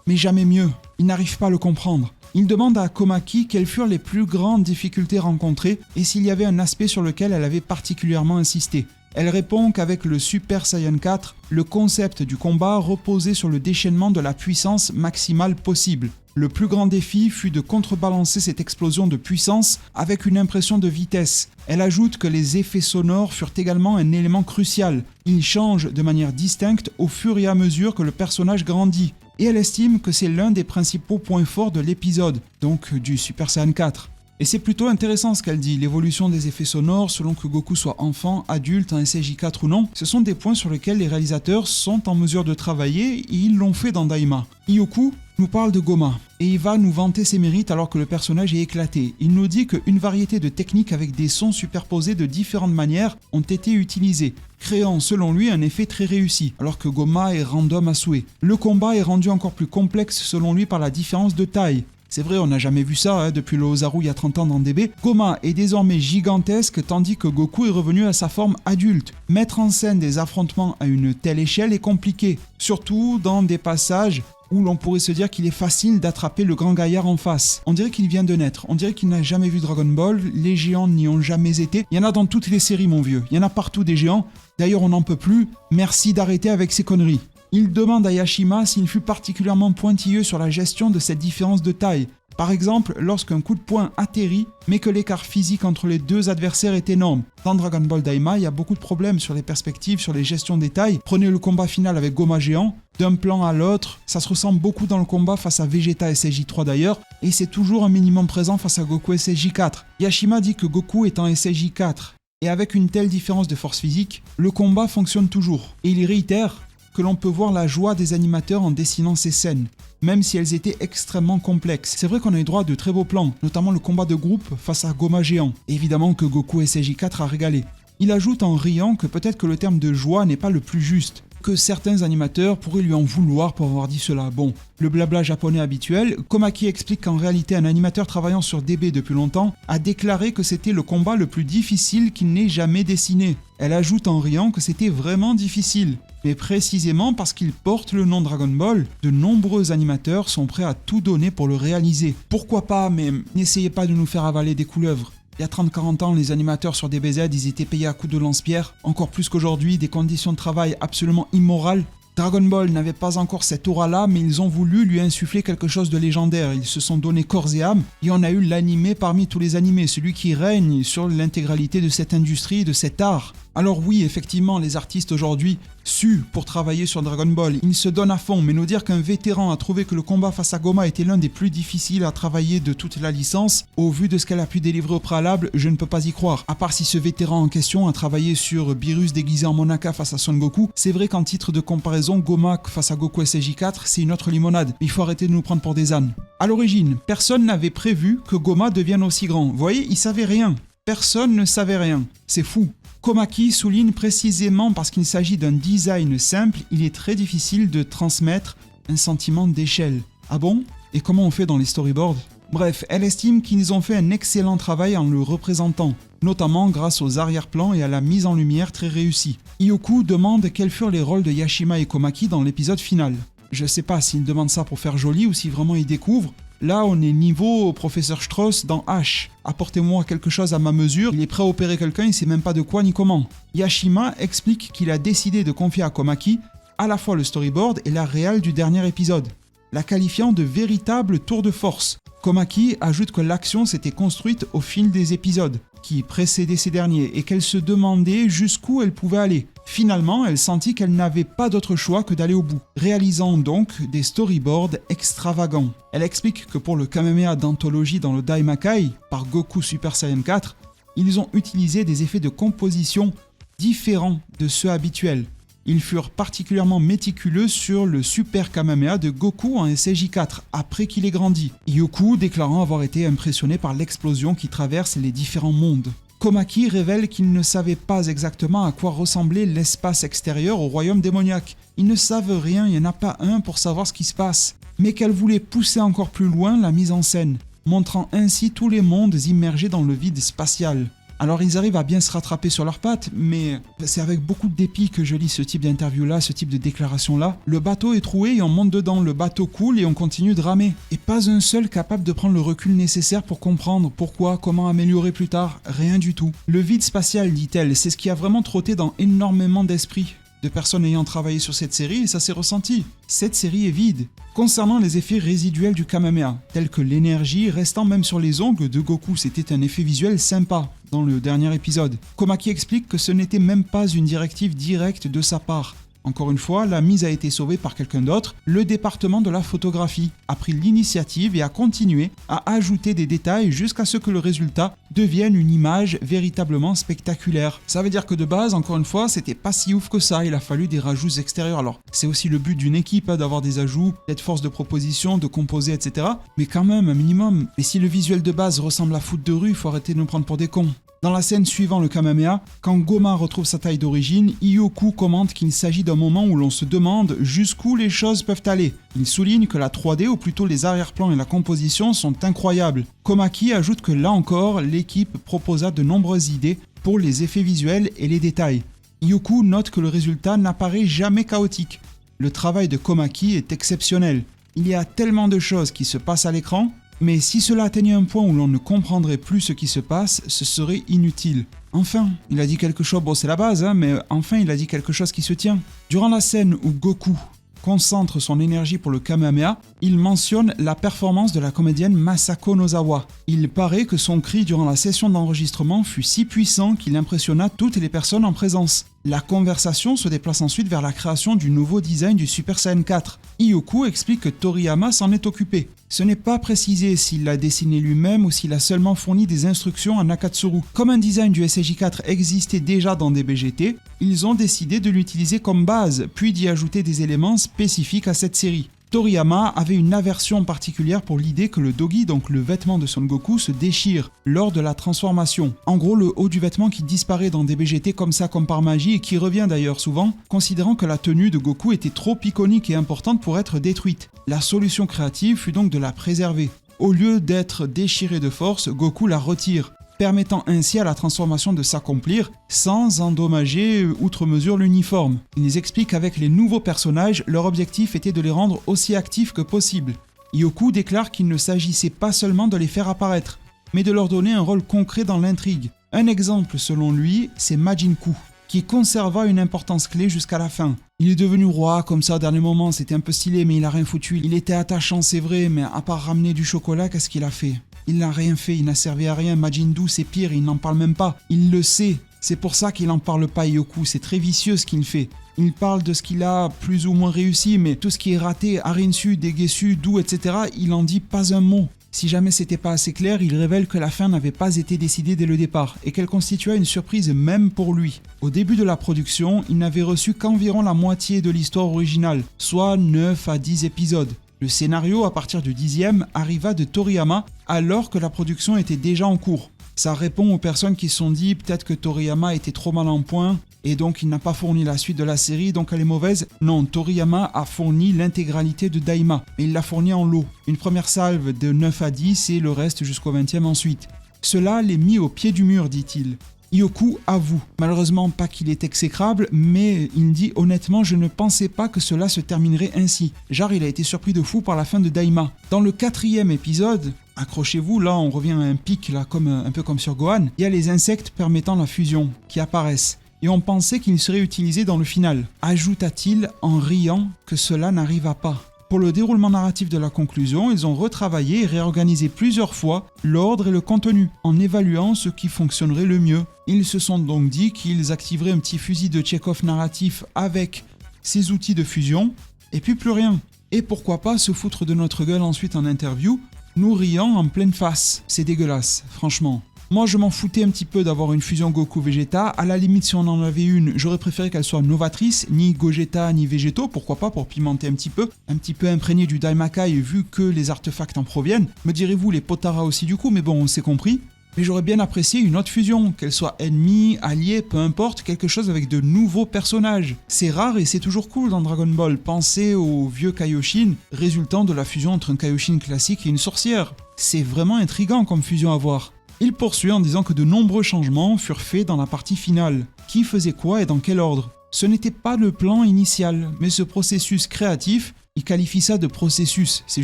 mais jamais mieux. Ils n'arrivent pas à le comprendre. Il demande à Komaki quelles furent les plus grandes difficultés rencontrées, et s'il y avait un aspect sur lequel elle avait particulièrement insisté. Elle répond qu'avec le Super Saiyan 4, le concept du combat reposait sur le déchaînement de la puissance maximale possible. Le plus grand défi fut de contrebalancer cette explosion de puissance avec une impression de vitesse. Elle ajoute que les effets sonores furent également un élément crucial. Ils changent de manière distincte au fur et à mesure que le personnage grandit. Et elle estime que c'est l'un des principaux points forts de l'épisode, donc du Super Saiyan 4. Et c'est plutôt intéressant ce qu'elle dit, l'évolution des effets sonores selon que Goku soit enfant, adulte, en SJ4 ou non, ce sont des points sur lesquels les réalisateurs sont en mesure de travailler et ils l'ont fait dans Daima. Hyoku nous parle de Goma, et il va nous vanter ses mérites alors que le personnage est éclaté. Il nous dit qu'une variété de techniques avec des sons superposés de différentes manières ont été utilisées, créant selon lui un effet très réussi, alors que Goma est random à souhait. Le combat est rendu encore plus complexe selon lui par la différence de taille. C'est vrai, on n'a jamais vu ça depuis le Ozaru il y a 30 ans dans DB. Goma est désormais gigantesque tandis que Goku est revenu à sa forme adulte. Mettre en scène des affrontements à une telle échelle est compliqué, surtout dans des passages où l'on pourrait se dire qu'il est facile d'attraper le grand gaillard en face. On dirait qu'il vient de naître, on dirait qu'il n'a jamais vu Dragon Ball, les géants n'y ont jamais été. Il y en a dans toutes les séries mon vieux, il y en a partout des géants. D'ailleurs on n'en peut plus, merci d'arrêter avec ces conneries. Il demande à Yashima s'il fut particulièrement pointilleux sur la gestion de cette différence de taille. Par exemple, lorsqu'un coup de poing atterrit, mais que l'écart physique entre les deux adversaires est énorme. Dans Dragon Ball Daima, il y a beaucoup de problèmes sur les perspectives, sur les gestions des tailles. Prenez le combat final avec Goma géant, d'un plan à l'autre, ça se ressemble beaucoup dans le combat face à Vegeta SSJ3 d'ailleurs, et c'est toujours un minimum présent face à Goku SSJ4. Yashima dit que Goku est en SSJ4, et avec une telle différence de force physique, le combat fonctionne toujours. Et il réitère que l'on peut voir la joie des animateurs en dessinant ces scènes, même si elles étaient extrêmement complexes. C'est vrai qu'on a eu droit à de très beaux plans, notamment le combat de groupe face à Goma géant. Et évidemment que Goku SSJ4 a régalé. Il ajoute en riant que peut-être que le terme de joie n'est pas le plus juste, que certains animateurs pourraient lui en vouloir pour avoir dit cela. Bon, le blabla japonais habituel, Komaki explique qu'en réalité un animateur travaillant sur DB depuis longtemps a déclaré que c'était le combat le plus difficile qu'il n'ait jamais dessiné. Elle ajoute en riant que c'était vraiment difficile. Mais précisément parce qu'il porte le nom Dragon Ball, de nombreux animateurs sont prêts à tout donner pour le réaliser. Pourquoi pas, mais n'essayez pas de nous faire avaler des couleuvres. Il y a 30-40 ans, les animateurs sur DBZ, ils étaient payés à coups de lance-pierre. Encore plus qu'aujourd'hui, des conditions de travail absolument immorales. Dragon Ball n'avait pas encore cette aura-là, mais ils ont voulu lui insuffler quelque chose de légendaire. Ils se sont donné corps et âme, et on a eu l'animé parmi tous les animés, celui qui règne sur l'intégralité de cette industrie, de cet art. Alors oui, effectivement, les artistes aujourd'hui suent pour travailler sur Dragon Ball. Ils se donnent à fond, mais nous dire qu'un vétéran a trouvé que le combat face à Goma était l'un des plus difficiles à travailler de toute la licence, au vu de ce qu'elle a pu délivrer au préalable, je ne peux pas y croire. À part si ce vétéran en question a travaillé sur Beerus déguisé en Monaka face à Son Goku, c'est vrai qu'en titre de comparaison, Goma face à Goku SJ4, c'est une autre limonade. Mais il faut arrêter de nous prendre pour des ânes. À l'origine, personne n'avait prévu que Goma devienne aussi grand. Vous voyez, il savait rien. Personne ne savait rien. C'est fou. Komaki souligne précisément parce qu'il s'agit d'un design simple, il est très difficile de transmettre un sentiment d'échelle. Ah bon? Et comment on fait dans les storyboards? Bref, elle estime qu'ils ont fait un excellent travail en le représentant, notamment grâce aux arrière-plans et à la mise en lumière très réussie. Ioku demande quels furent les rôles de Yashima et Komaki dans l'épisode final. Je sais pas s'il demande ça pour faire joli ou si vraiment il découvre. Là, on est niveau professeur Strauss dans H. Apportez-moi quelque chose à ma mesure, il est prêt à opérer quelqu'un, il sait même pas de quoi ni comment. Yashima explique qu'il a décidé de confier à Komaki à la fois le storyboard et la réal du dernier épisode, la qualifiant de véritable tour de force. Komaki ajoute que l'action s'était construite au fil des épisodes qui précédaient ces derniers et qu'elle se demandait jusqu'où elle pouvait aller. Finalement, elle sentit qu'elle n'avait pas d'autre choix que d'aller au bout, réalisant donc des storyboards extravagants. Elle explique que pour le Kamehameha d'anthologie dans le Daimakai, par Goku Super Saiyan 4, ils ont utilisé des effets de composition différents de ceux habituels. Ils furent particulièrement méticuleux sur le Super Kamehameha de Goku en SJ4, après qu'il ait grandi, Ioku déclarant avoir été impressionné par l'explosion qui traverse les différents mondes. Komaki révèle qu'ils ne savaient pas exactement à quoi ressemblait l'espace extérieur au royaume démoniaque. Ils ne savent rien, il n'y en a pas un pour savoir ce qui se passe. Mais qu'elle voulait pousser encore plus loin la mise en scène, montrant ainsi tous les mondes immergés dans le vide spatial. Alors ils arrivent à bien se rattraper sur leurs pattes, mais c'est avec beaucoup de dépit que je lis ce type d'interview-là, ce type de déclaration-là. Le bateau est troué et on monte dedans, le bateau coule et on continue de ramer. Et pas un seul capable de prendre le recul nécessaire pour comprendre pourquoi, comment améliorer plus tard, rien du tout. Le vide spatial, dit-elle, c'est ce qui a vraiment trotté dans énormément d'esprits de personnes ayant travaillé sur cette série et ça s'est ressenti. Cette série est vide. Concernant les effets résiduels du Kamehameha, tels que l'énergie restant même sur les ongles de Goku, c'était un effet visuel sympa dans le dernier épisode. Komaki explique que ce n'était même pas une directive directe de sa part. Encore une fois, la mise a été sauvée par quelqu'un d'autre. Le département de la photographie a pris l'initiative et a continué à ajouter des détails jusqu'à ce que le résultat devienne une image véritablement spectaculaire. Ça veut dire que de base, encore une fois, c'était pas si ouf que ça, il a fallu des rajouts extérieurs. Alors, c'est aussi le but d'une équipe, d'avoir des ajouts, d'être force de proposition, de composer, etc. Mais quand même, un minimum. Et si le visuel de base ressemble à foot de rue, il faut arrêter de nous prendre pour des cons. Dans la scène suivant le Kamehameha, quand Goma retrouve sa taille d'origine, Ioku commente qu'il s'agit d'un moment où l'on se demande jusqu'où les choses peuvent aller. Il souligne que la 3D, ou plutôt les arrière-plans et la composition, sont incroyables. Komaki ajoute que là encore, l'équipe proposa de nombreuses idées pour les effets visuels et les détails. Ioku note que le résultat n'apparaît jamais chaotique. Le travail de Komaki est exceptionnel. Il y a tellement de choses qui se passent à l'écran, mais si cela atteignait un point où l'on ne comprendrait plus ce qui se passe, ce serait inutile. Enfin, il a dit quelque chose, bon c'est la base, mais enfin il a dit quelque chose qui se tient. Durant la scène où Goku concentre son énergie pour le Kamehameha, il mentionne la performance de la comédienne Masako Nozawa. Il paraît que son cri durant la session d'enregistrement fut si puissant qu'il impressionna toutes les personnes en présence. La conversation se déplace ensuite vers la création du nouveau design du Super Saiyan 4. Ioku explique que Toriyama s'en est occupé. Ce n'est pas précisé s'il l'a dessiné lui-même ou s'il a seulement fourni des instructions à Nakatsuru. Comme un design du SJ4 existait déjà dans DBGT, ils ont décidé de l'utiliser comme base, puis d'y ajouter des éléments spécifiques à cette série. Toriyama avait une aversion particulière pour l'idée que le dogi, donc le vêtement de Son Goku, se déchire lors de la transformation. En gros, le haut du vêtement qui disparaît dans des BGT comme ça, comme par magie, et qui revient d'ailleurs souvent, considérant que la tenue de Goku était trop iconique et importante pour être détruite. La solution créative fut donc de la préserver. Au lieu d'être déchirée de force, Goku la retire, permettant ainsi à la transformation de s'accomplir sans endommager outre mesure l'uniforme. Ils expliquent qu'avec les nouveaux personnages, leur objectif était de les rendre aussi actifs que possible. Yoku déclare qu'il ne s'agissait pas seulement de les faire apparaître, mais de leur donner un rôle concret dans l'intrigue. Un exemple selon lui, c'est Majin Buu, qui conserva une importance clé jusqu'à la fin. Il est devenu roi comme ça au dernier moment, c'était un peu stylé mais il a rien foutu. Il était attachant c'est vrai, mais à part ramener du chocolat, qu'est-ce qu'il a fait ? Il n'a rien fait, il n'a servi à rien. Majin Buu c'est pire, il n'en parle même pas. Il le sait, c'est pour ça qu'il n'en parle pas Yoku, c'est très vicieux ce qu'il fait. Il parle de ce qu'il a plus ou moins réussi, mais tout ce qui est raté, Arinsu, Degesu, Dou, etc., il en dit pas un mot. Si jamais c'était pas assez clair, il révèle que la fin n'avait pas été décidée dès le départ, et qu'elle constitua une surprise même pour lui. Au début de la production, il n'avait reçu qu'environ la moitié de l'histoire originale, soit 9 à 10 épisodes. Le scénario, à partir du 10e, arriva de Toriyama alors que la production était déjà en cours. Ça répond aux personnes qui se sont dit peut-être que Toriyama était trop mal en point et donc il n'a pas fourni la suite de la série, donc elle est mauvaise. Non, Toriyama a fourni l'intégralité de Daima, mais il l'a fourni en lot. Une première salve de 9 à 10 et le reste jusqu'au 20e ensuite. Cela l'est mis au pied du mur, dit-il. Yoku avoue, malheureusement pas qu'il est exécrable, mais il dit honnêtement je ne pensais pas que cela se terminerait ainsi. Genre il a été surpris de fou par la fin de Daima. Dans le 4e épisode, accrochez-vous, là on revient à un pic, là, un peu comme sur Gohan, il y a les insectes permettant la fusion qui apparaissent. Et on pensait qu'ils seraient utilisés dans le final. Ajouta-t-il en riant que cela n'arriva pas. Pour le déroulement narratif de la conclusion, ils ont retravaillé et réorganisé plusieurs fois l'ordre et le contenu, en évaluant ce qui fonctionnerait le mieux. Ils se sont donc dit qu'ils activeraient un petit fusil de Tchekhov narratif avec ces outils de fusion, et puis plus rien. Et pourquoi pas se foutre de notre gueule ensuite en interview, nous riant en pleine face. C'est dégueulasse, franchement. Moi je m'en foutais un petit peu d'avoir une fusion Goku-Vegeta, à la limite si on en avait une, j'aurais préféré qu'elle soit novatrice, ni Gogeta ni Végétaux, pourquoi pas pour pimenter un petit peu imprégné du Daimakai vu que les artefacts en proviennent. Me direz-vous les Potara aussi du coup, mais bon on s'est compris. Mais j'aurais bien apprécié une autre fusion, qu'elle soit ennemie, alliée, peu importe, quelque chose avec de nouveaux personnages. C'est rare et c'est toujours cool dans Dragon Ball, pensez au vieux Kaioshin, résultant de la fusion entre un Kaioshin classique et une sorcière. C'est vraiment intriguant comme fusion à voir. Il poursuit en disant que de nombreux changements furent faits dans la partie finale. Qui faisait quoi et dans quel ordre ? Ce n'était pas le plan initial, mais ce processus créatif, il qualifie ça de processus, c'est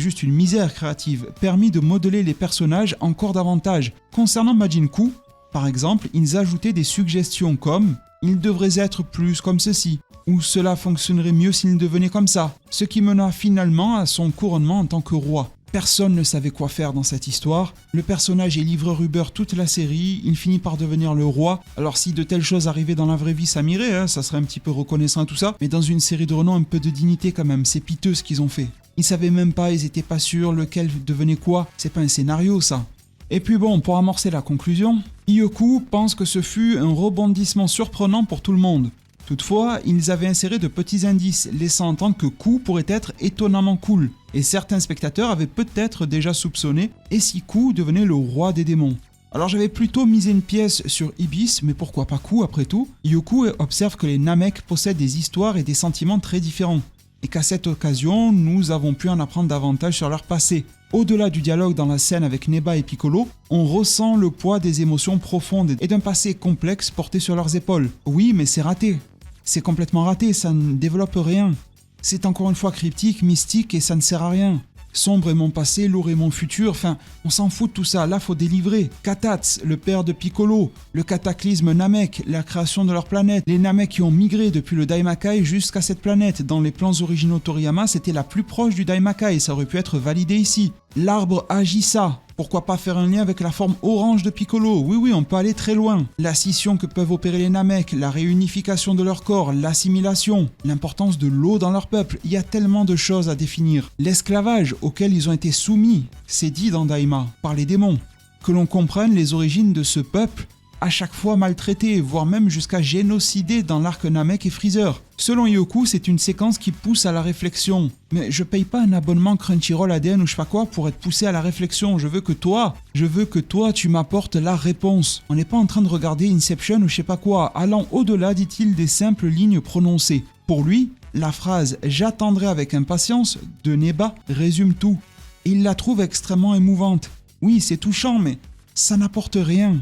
juste une misère créative, permis de modeler les personnages encore davantage. Concernant Majin Buu, par exemple, ils ajoutaient des suggestions comme « il devrait être plus comme ceci » ou « cela fonctionnerait mieux s'il devenait comme ça », ce qui mena finalement à son couronnement en tant que roi. Personne ne savait quoi faire dans cette histoire. Le personnage est livreur Uber toute la série, il finit par devenir le roi. Alors si de telles choses arrivaient dans la vraie vie, ça m'irait, ça serait un petit peu reconnaissant tout ça. Mais dans une série de renom, un peu de dignité quand même, c'est piteux ce qu'ils ont fait. Ils savaient même pas, ils étaient pas sûrs lequel devenait quoi. C'est pas un scénario ça. Et puis bon, pour amorcer la conclusion, Yoku pense que ce fut un rebondissement surprenant pour tout le monde. Toutefois, ils avaient inséré de petits indices, laissant entendre que Buu pourrait être étonnamment cool. Et certains spectateurs avaient peut-être déjà soupçonné, et si Buu devenait le roi des démons. Alors j'avais plutôt misé une pièce sur Ibis, mais pourquoi pas Buu après tout. Yoku observe que les Namek possèdent des histoires et des sentiments très différents, et qu'à cette occasion, nous avons pu en apprendre davantage sur leur passé. Au-delà du dialogue dans la scène avec Neba et Piccolo, on ressent le poids des émotions profondes et d'un passé complexe porté sur leurs épaules. Oui, mais c'est raté. C'est complètement raté, ça ne développe rien. C'est encore une fois cryptique, mystique et ça ne sert à rien. Sombre est mon passé, lourd est mon futur, enfin, on s'en fout de tout ça, là faut délivrer. Katatz, le père de Piccolo, le cataclysme Namek, la création de leur planète, les Namek qui ont migré depuis le Daimakai jusqu'à cette planète. Dans les plans originaux Toriyama, c'était la plus proche du Daimakai, ça aurait pu être validé ici. L'arbre Agisa, pourquoi pas faire un lien avec la forme orange de Piccolo? Oui, on peut aller très loin. La scission que peuvent opérer les Namek, la réunification de leur corps, l'assimilation, l'importance de l'eau dans leur peuple, il y a tellement de choses à définir. L'esclavage auquel ils ont été soumis, c'est dit dans Daima, par les démons. Que l'on comprenne les origines de ce peuple à chaque fois maltraité, voire même jusqu'à génocider dans l'arc Namek et Freezer. Selon Yoku, c'est une séquence qui pousse à la réflexion. Mais je paye pas un abonnement Crunchyroll ADN ou je sais pas quoi pour être poussé à la réflexion. Je veux que toi, tu m'apportes la réponse. On n'est pas en train de regarder Inception ou je sais pas quoi, allant au-delà, dit-il, des simples lignes prononcées. Pour lui, la phrase « j'attendrai avec impatience » de Neba résume tout. Et il la trouve extrêmement émouvante. Oui, c'est touchant, mais ça n'apporte rien.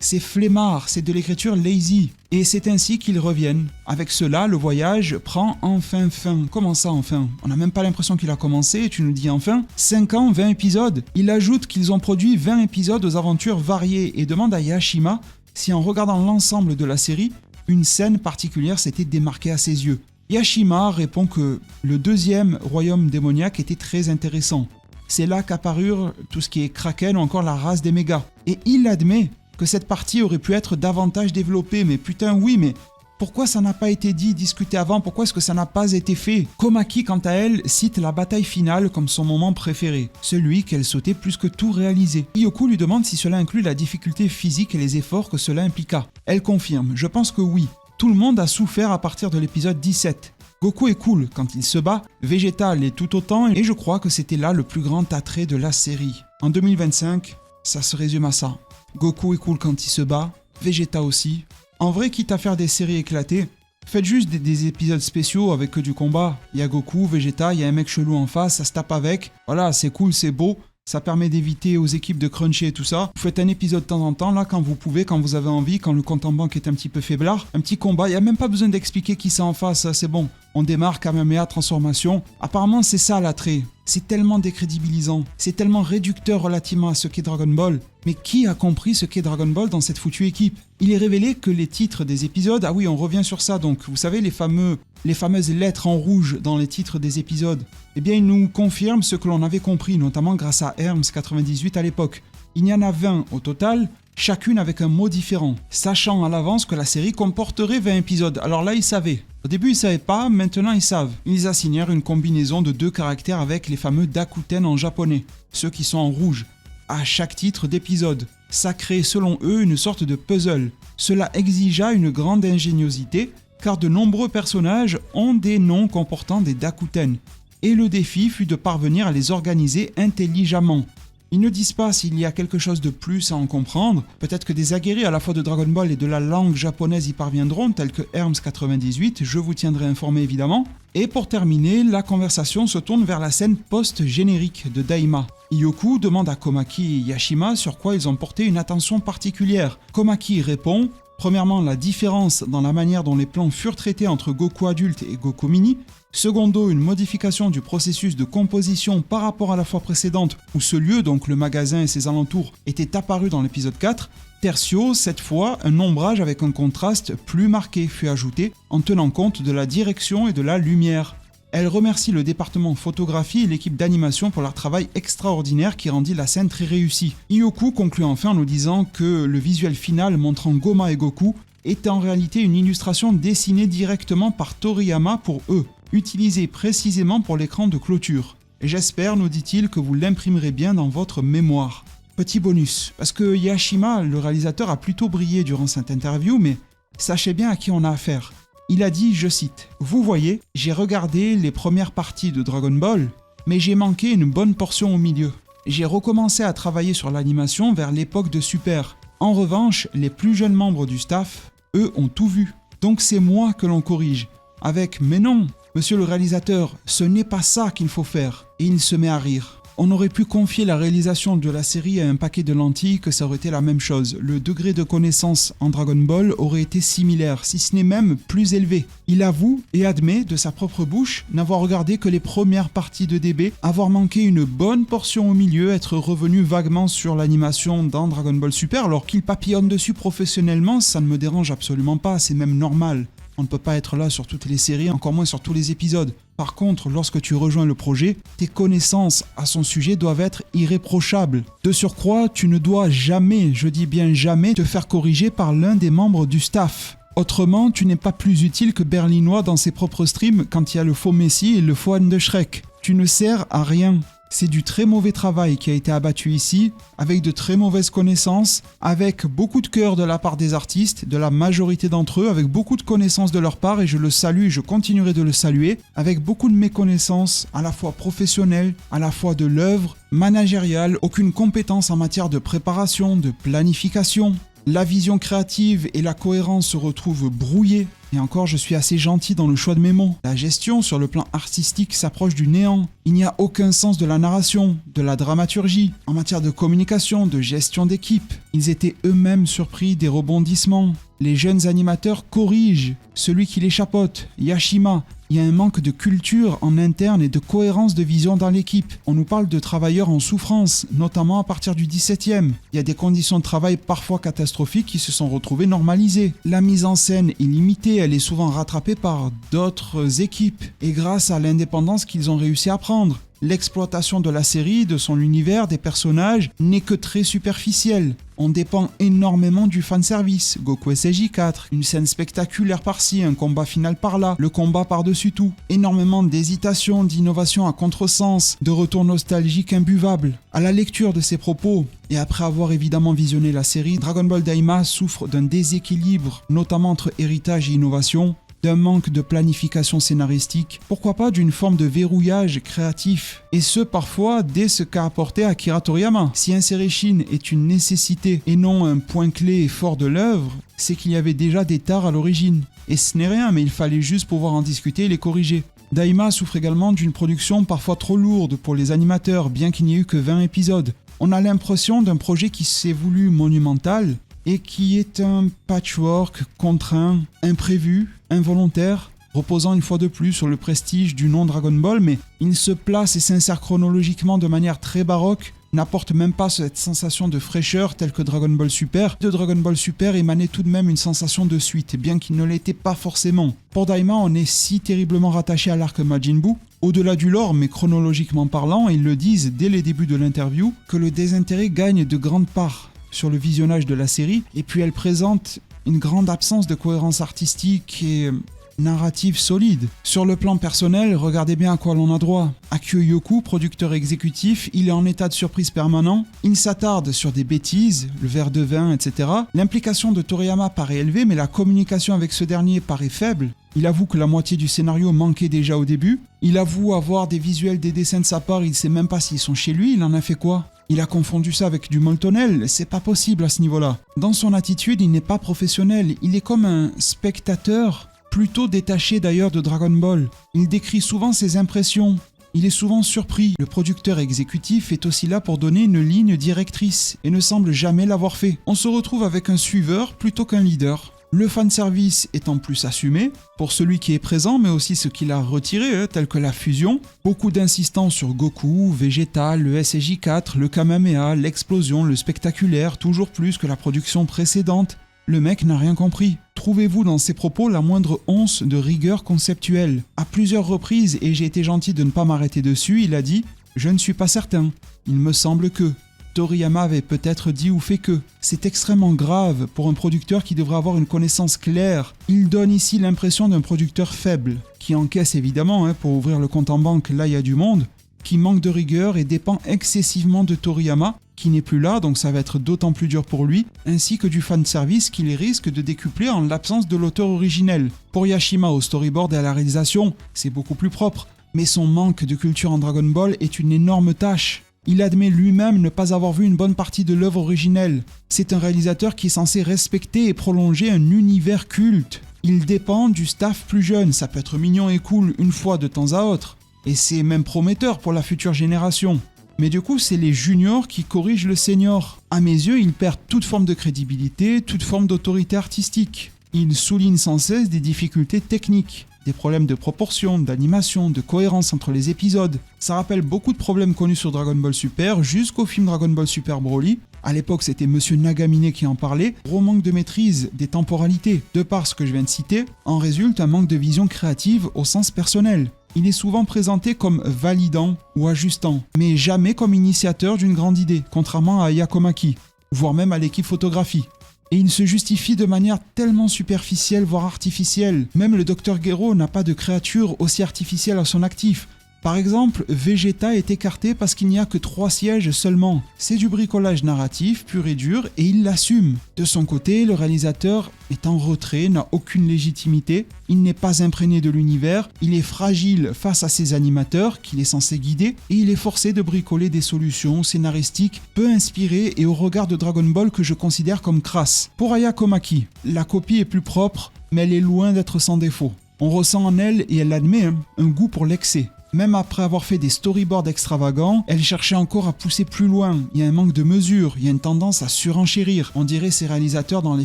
C'est flemmard, c'est de l'écriture lazy. Et c'est ainsi qu'ils reviennent. Avec cela, le voyage prend enfin fin. Comment ça enfin? On n'a même pas l'impression qu'il a commencé et tu nous dis enfin 5 ans, 20 épisodes. Il ajoute qu'ils ont produit 20 épisodes aux aventures variées et demande à Yashima si en regardant l'ensemble de la série, une scène particulière s'était démarquée à ses yeux. Yashima répond que le deuxième royaume démoniaque était très intéressant. C'est là qu'apparurent tout ce qui est Kraken ou encore la race des mégas. Et il admet que cette partie aurait pu être davantage développée, mais putain oui, mais pourquoi ça n'a pas été dit, discuté avant? Pourquoi est-ce que ça n'a pas été fait? Komaki, quant à elle, cite la bataille finale comme son moment préféré, celui qu'elle souhaitait plus que tout réaliser. Yoku lui demande si cela inclut la difficulté physique et les efforts que cela impliqua. Elle confirme, je pense que oui. Tout le monde a souffert à partir de l'épisode 17. Goku est cool quand il se bat, Vegeta l'est tout autant, et je crois que c'était là le plus grand attrait de la série. En 2025, ça se résume à ça. Goku est cool quand il se bat, Vegeta aussi. En vrai, quitte à faire des séries éclatées, faites juste des épisodes spéciaux avec que du combat. Il y a Goku, Vegeta, il y a un mec chelou en face, ça se tape avec. Voilà, c'est cool, c'est beau. Ça permet d'éviter aux équipes de cruncher et tout ça. Vous faites un épisode de temps en temps, là, quand vous pouvez, quand vous avez envie, quand le compte en banque est un petit peu faiblard. Un petit combat, il n'y a même pas besoin d'expliquer qui c'est en face, c'est bon. On démarre Kamehameha transformation. Apparemment, c'est ça l'attrait. C'est tellement décrédibilisant. C'est tellement réducteur relativement à ce qu'est Dragon Ball. Mais qui a compris ce qu'est Dragon Ball dans cette foutue équipe? Il est révélé que les titres des épisodes... Ah oui, on revient sur ça, donc vous savez, les fameuses lettres en rouge dans les titres des épisodes. Eh bien, il nous confirme ce que l'on avait compris, notamment grâce à Herms98 à l'époque. Il y en a 20 au total, chacune avec un mot différent, sachant à l'avance que la série comporterait 20 épisodes. Alors là, ils savaient. Au début, ils ne savaient pas, maintenant ils savent. Ils assignèrent une combinaison de 2 caractères avec les fameux Dakuten en japonais, ceux qui sont en rouge, à chaque titre d'épisode. Ça crée selon eux une sorte de puzzle. Cela exigea une grande ingéniosité, car de nombreux personnages ont des noms comportant des Dakuten, et le défi fut de parvenir à les organiser intelligemment. Ils ne disent pas s'il y a quelque chose de plus à en comprendre, peut-être que des aguerris à la fois de Dragon Ball et de la langue japonaise y parviendront, tels que Herms98, je vous tiendrai informé évidemment. Et pour terminer, la conversation se tourne vers la scène post-générique de Daima. Yoku demande à Komaki et Yashima sur quoi ils ont porté une attention particulière. Komaki répond: premièrement, la différence dans la manière dont les plans furent traités entre Goku adulte et Goku mini. Secondo, une modification du processus de composition par rapport à la fois précédente, où ce lieu, donc le magasin et ses alentours, était apparu dans l'épisode 4. Tertio, cette fois, un ombrage avec un contraste plus marqué fut ajouté, en tenant compte de la direction et de la lumière. Elle remercie le département photographie et l'équipe d'animation pour leur travail extraordinaire qui rendit la scène très réussie. Yoku conclut enfin en nous disant que le visuel final montrant Goma et Goku était en réalité une illustration dessinée directement par Toriyama pour eux, utilisée précisément pour l'écran de clôture. Et j'espère, nous dit-il, que vous l'imprimerez bien dans votre mémoire. Petit bonus, parce que Yashima, le réalisateur, a plutôt brillé durant cette interview, mais sachez bien à qui on a affaire. Il a dit, je cite, « Vous voyez, j'ai regardé les premières parties de Dragon Ball, mais j'ai manqué une bonne portion au milieu. J'ai recommencé à travailler sur l'animation vers l'époque de Super. En revanche, les plus jeunes membres du staff, eux, ont tout vu. Donc c'est moi que l'on corrige. Avec « Mais non, monsieur le réalisateur, ce n'est pas ça qu'il faut faire. » Et il se met à rire. On aurait pu confier la réalisation de la série à un paquet de lentilles que ça aurait été la même chose. Le degré de connaissance en Dragon Ball aurait été similaire, si ce n'est même plus élevé. Il avoue et admet de sa propre bouche n'avoir regardé que les premières parties de DB, avoir manqué une bonne portion au milieu, être revenu vaguement sur l'animation dans Dragon Ball Super, alors qu'il papillonne dessus professionnellement, ça ne me dérange absolument pas, c'est même normal. On ne peut pas être là sur toutes les séries, encore moins sur tous les épisodes. Par contre, lorsque tu rejoins le projet, tes connaissances à son sujet doivent être irréprochables. De surcroît, tu ne dois jamais, je dis bien jamais, te faire corriger par l'un des membres du staff. Autrement, tu n'es pas plus utile que Berlinois dans ses propres streams quand il y a le faux Messi et le faux Anne de Shrek. Tu ne sers à rien. C'est du très mauvais travail qui a été abattu ici, avec de très mauvaises connaissances, avec beaucoup de cœur de la part des artistes, de la majorité d'entre eux, avec beaucoup de connaissances de leur part, et je le salue et je continuerai de le saluer, avec beaucoup de méconnaissances, à la fois professionnelles, à la fois de l'œuvre, managériale, aucune compétence en matière de préparation, de planification. La vision créative et la cohérence se retrouvent brouillées. Et encore, je suis assez gentil dans le choix de mes mots. La gestion sur le plan artistique s'approche du néant. Il n'y a aucun sens de la narration, de la dramaturgie. En matière de communication, de gestion d'équipe, ils étaient eux-mêmes surpris des rebondissements. Les jeunes animateurs corrigent celui qui les chapeaute, Yashima. Il y a un manque de culture en interne et de cohérence de vision dans l'équipe. On nous parle de travailleurs en souffrance, notamment à partir du 17e. Il y a des conditions de travail parfois catastrophiques qui se sont retrouvées normalisées. La mise en scène est limitée, elle est souvent rattrapée par d'autres équipes. Et grâce à l'indépendance qu'ils ont réussi à prendre. L'exploitation de la série, de son univers, des personnages, n'est que très superficielle. On dépend énormément du fanservice, Goku SJ4, une scène spectaculaire par-ci, un combat final par-là, le combat par-dessus tout. Énormément d'hésitation, d'innovation à contresens, de retour nostalgique imbuvable. À la lecture de ces propos, et après avoir évidemment visionné la série, Dragon Ball Daima souffre d'un déséquilibre, notamment entre héritage et innovation, d'un manque de planification scénaristique, pourquoi pas d'une forme de verrouillage créatif, et ce parfois dès ce qu'a apporté Akira Toriyama. Si insérer Shin est une nécessité et non un point clé et fort de l'œuvre, c'est qu'il y avait déjà des tares à l'origine. Et ce n'est rien, mais il fallait juste pouvoir en discuter et les corriger. Daima souffre également d'une production parfois trop lourde pour les animateurs, bien qu'il n'y ait eu que 20 épisodes. On a l'impression d'un projet qui s'est voulu monumental, et qui est un patchwork contraint, imprévu, involontaire, reposant une fois de plus sur le prestige du nom Dragon Ball, mais il se place et s'insère chronologiquement de manière très baroque, n'apporte même pas cette sensation de fraîcheur telle que Dragon Ball Super. De Dragon Ball Super émanait tout de même une sensation de suite, bien qu'il ne l'était pas forcément. Pour Daima, on est si terriblement rattaché à l'arc Majin Buu, au-delà du lore, mais chronologiquement parlant, ils le disent dès les débuts de l'interview, que le désintérêt gagne de grandes parts sur le visionnage de la série, et puis elle présente une grande absence de cohérence artistique et narrative solide. Sur le plan personnel, regardez bien à quoi l'on a droit. Akio Yoku, producteur exécutif, il est en état de surprise permanent, il s'attarde sur des bêtises, le verre de vin, etc. L'implication de Toriyama paraît élevée, mais la communication avec ce dernier paraît faible. Il avoue que la moitié du scénario manquait déjà au début. Il avoue avoir des visuels, des dessins de sa part, il sait même pas s'ils sont chez lui, il en a fait quoi ? Il a confondu ça avec du Moltonel, c'est pas possible à ce niveau-là. Dans son attitude, il n'est pas professionnel, il est comme un spectateur, plutôt détaché d'ailleurs de Dragon Ball. Il décrit souvent ses impressions, il est souvent surpris. Le producteur exécutif est aussi là pour donner une ligne directrice, et ne semble jamais l'avoir fait. On se retrouve avec un suiveur plutôt qu'un leader. Le fanservice est en plus assumé, pour celui qui est présent, mais aussi ce qu'il a retiré, tel que la fusion. Beaucoup d'insistance sur Goku, Vegeta, le SJ4, le Kamehameha, l'explosion, le spectaculaire, toujours plus que la production précédente. Le mec n'a rien compris. Trouvez-vous dans ses propos la moindre once de rigueur conceptuelle ? À plusieurs reprises, et j'ai été gentil de ne pas m'arrêter dessus, il a dit « Je ne suis pas certain, il me semble que… » Toriyama avait peut-être dit ou fait que. C'est extrêmement grave pour un producteur qui devrait avoir une connaissance claire. Il donne ici l'impression d'un producteur faible, qui encaisse évidemment, pour ouvrir le compte en banque, là il y a du monde, qui manque de rigueur et dépend excessivement de Toriyama, qui n'est plus là, donc ça va être d'autant plus dur pour lui, ainsi que du fanservice qui les risque de décupler en l'absence de l'auteur originel. Pour Yashima au storyboard et à la réalisation, c'est beaucoup plus propre, mais son manque de culture en Dragon Ball est une énorme tâche. Il admet lui-même ne pas avoir vu une bonne partie de l'œuvre originelle. C'est un réalisateur qui est censé respecter et prolonger un univers culte. Il dépend du staff plus jeune, ça peut être mignon et cool une fois de temps à autre. Et c'est même prometteur pour la future génération. Mais du coup, c'est les juniors qui corrigent le senior. À mes yeux, il perd toute forme de crédibilité, toute forme d'autorité artistique. Il souligne sans cesse des difficultés techniques. Des problèmes de proportion, d'animation, de cohérence entre les épisodes. Ça rappelle beaucoup de problèmes connus sur Dragon Ball Super jusqu'au film Dragon Ball Super Broly. À l'époque, c'était Monsieur Nagamine qui en parlait. Gros manque de maîtrise des temporalités. De par ce que je viens de citer, en résulte un manque de vision créative au sens personnel. Il est souvent présenté comme validant ou ajustant, mais jamais comme initiateur d'une grande idée, contrairement à Yakomaki, voire même à l'équipe photographie. Et il se justifie de manière tellement superficielle, voire artificielle. Même le Dr Gero n'a pas de créature aussi artificielle à son actif. Par exemple, Vegeta est écarté parce qu'il n'y a que 3 sièges seulement. C'est du bricolage narratif pur et dur et il l'assume. De son côté, le réalisateur est en retrait, n'a aucune légitimité, il n'est pas imprégné de l'univers, il est fragile face à ses animateurs qu'il est censé guider et il est forcé de bricoler des solutions scénaristiques peu inspirées et au regard de Dragon Ball que je considère comme crasses. Pour Aya Komaki, la copie est plus propre, mais elle est loin d'être sans défaut. On ressent en elle, et elle l'admet, un goût pour l'excès. Même après avoir fait des storyboards extravagants, elle cherchait encore à pousser plus loin. Il y a un manque de mesure, il y a une tendance à surenchérir. On dirait ces réalisateurs dans les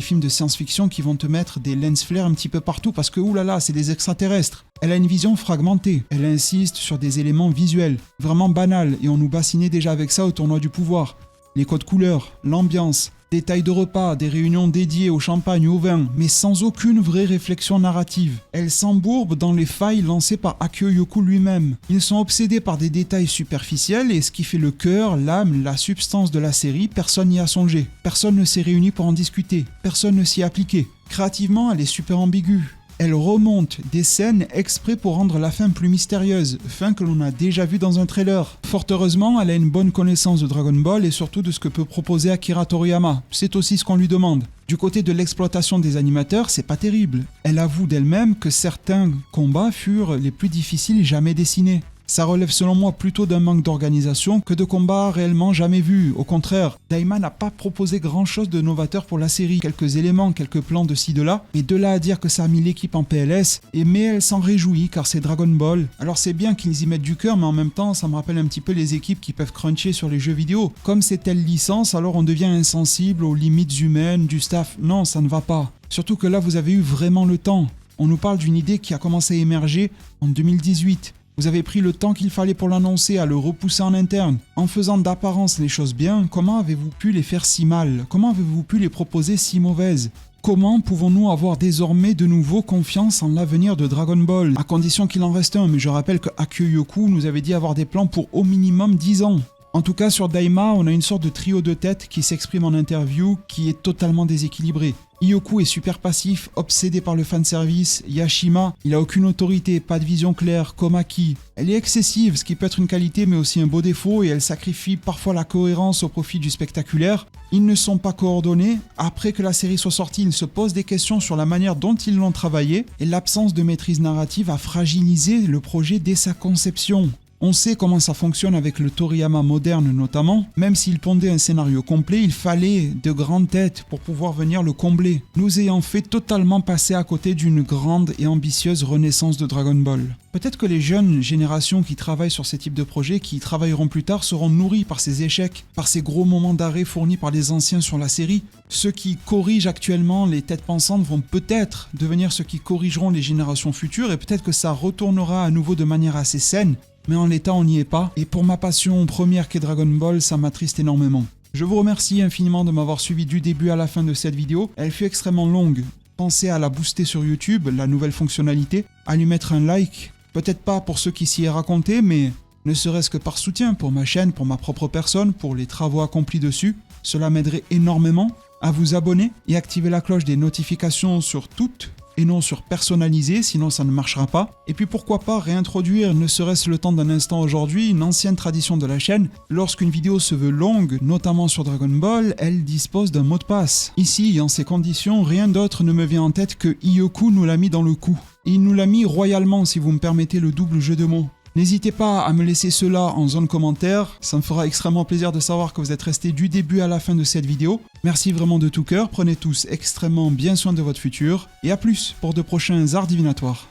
films de science-fiction qui vont te mettre des lens flares un petit peu partout parce que oulala, c'est des extraterrestres. Elle a une vision fragmentée, elle insiste sur des éléments visuels, vraiment banals, et on nous bassinait déjà avec ça au tournoi du pouvoir. Les codes couleurs, l'ambiance, des tailles de repas, des réunions dédiées au champagne ou au vin, mais sans aucune vraie réflexion narrative. Elle s'embourbe dans les failles lancées par Akio Yoku lui-même. Ils sont obsédés par des détails superficiels et ce qui fait le cœur, l'âme, la substance de la série, personne n'y a songé. Personne ne s'est réuni pour en discuter. Personne ne s'y est appliqué. Créativement, elle est super ambiguë. Elle remonte des scènes exprès pour rendre la fin plus mystérieuse, fin que l'on a déjà vue dans un trailer. Fort heureusement, elle a une bonne connaissance de Dragon Ball et surtout de ce que peut proposer Akira Toriyama. C'est aussi ce qu'on lui demande. Du côté de l'exploitation des animateurs, c'est pas terrible. Elle avoue d'elle-même que certains combats furent les plus difficiles jamais dessinés. Ça relève selon moi plutôt d'un manque d'organisation que de combats réellement jamais vus. Au contraire, Daima n'a pas proposé grand chose de novateur pour la série. Quelques éléments, quelques plans de ci de là, mais de là à dire que ça a mis l'équipe en PLS, mais elle s'en réjouit car c'est Dragon Ball. Alors c'est bien qu'ils y mettent du cœur, mais en même temps ça me rappelle un petit peu les équipes qui peuvent cruncher sur les jeux vidéo. Comme c'est telle licence, alors on devient insensible aux limites humaines du staff. Non, ça ne va pas. Surtout que là vous avez eu vraiment le temps. On nous parle d'une idée qui a commencé à émerger en 2018. Vous avez pris le temps qu'il fallait pour l'annoncer, à le repousser en interne. En faisant d'apparence les choses bien, comment avez-vous pu les faire si mal? Comment avez-vous pu les proposer si mauvaises? Comment pouvons-nous avoir désormais de nouveau confiance en l'avenir de Dragon Ball? À condition qu'il en reste un, mais je rappelle que Akio Yoku nous avait dit avoir des plans pour au minimum 10 ans. En tout cas, sur Daima, on a une sorte de trio de tête qui s'exprime en interview qui est totalement déséquilibré. Iyoku est super passif, obsédé par le fanservice. Yashima, il a aucune autorité, pas de vision claire. Komaki, elle est excessive, ce qui peut être une qualité mais aussi un beau défaut, et elle sacrifie parfois la cohérence au profit du spectaculaire. Ils ne sont pas coordonnés. Après que la série soit sortie, ils se posent des questions sur la manière dont ils l'ont travaillé, et l'absence de maîtrise narrative a fragilisé le projet dès sa conception. On sait comment ça fonctionne avec le Toriyama moderne notamment. Même s'il pondait un scénario complet, il fallait de grandes têtes pour pouvoir venir le combler, nous ayant fait totalement passer à côté d'une grande et ambitieuse renaissance de Dragon Ball. Peut-être que les jeunes générations qui travaillent sur ces types de projets, qui y travailleront plus tard, seront nourris par ces échecs, par ces gros moments d'arrêt fournis par les anciens sur la série. Ceux qui corrigent actuellement les têtes pensantes vont peut-être devenir ceux qui corrigeront les générations futures, et peut-être que ça retournera à nouveau de manière assez saine. Mais en l'état, on n'y est pas, et pour ma passion première qu'est Dragon Ball, ça m'attriste énormément. Je vous remercie infiniment de m'avoir suivi du début à la fin de cette vidéo. Elle fut extrêmement longue. Pensez à la booster sur YouTube, la nouvelle fonctionnalité, à lui mettre un like. Peut-être pas pour ceux qui s'y est raconté, mais ne serait-ce que par soutien pour ma chaîne, pour ma propre personne, pour les travaux accomplis dessus. Cela m'aiderait énormément. À vous abonner et activer la cloche des notifications sur toutes et non sur personnaliser, sinon ça ne marchera pas. Et puis pourquoi pas réintroduire, ne serait-ce le temps d'un instant aujourd'hui, une ancienne tradition de la chaîne. Lorsqu'une vidéo se veut longue, notamment sur Dragon Ball, elle dispose d'un mot de passe. Ici, en ces conditions, rien d'autre ne me vient en tête que Iyoku nous l'a mis dans le coup. Il nous l'a mis royalement, si vous me permettez le double jeu de mots. N'hésitez pas à me laisser cela en zone commentaire, ça me fera extrêmement plaisir de savoir que vous êtes restés du début à la fin de cette vidéo. Merci vraiment de tout cœur, prenez tous extrêmement bien soin de votre futur, et à plus pour de prochains arts divinatoires.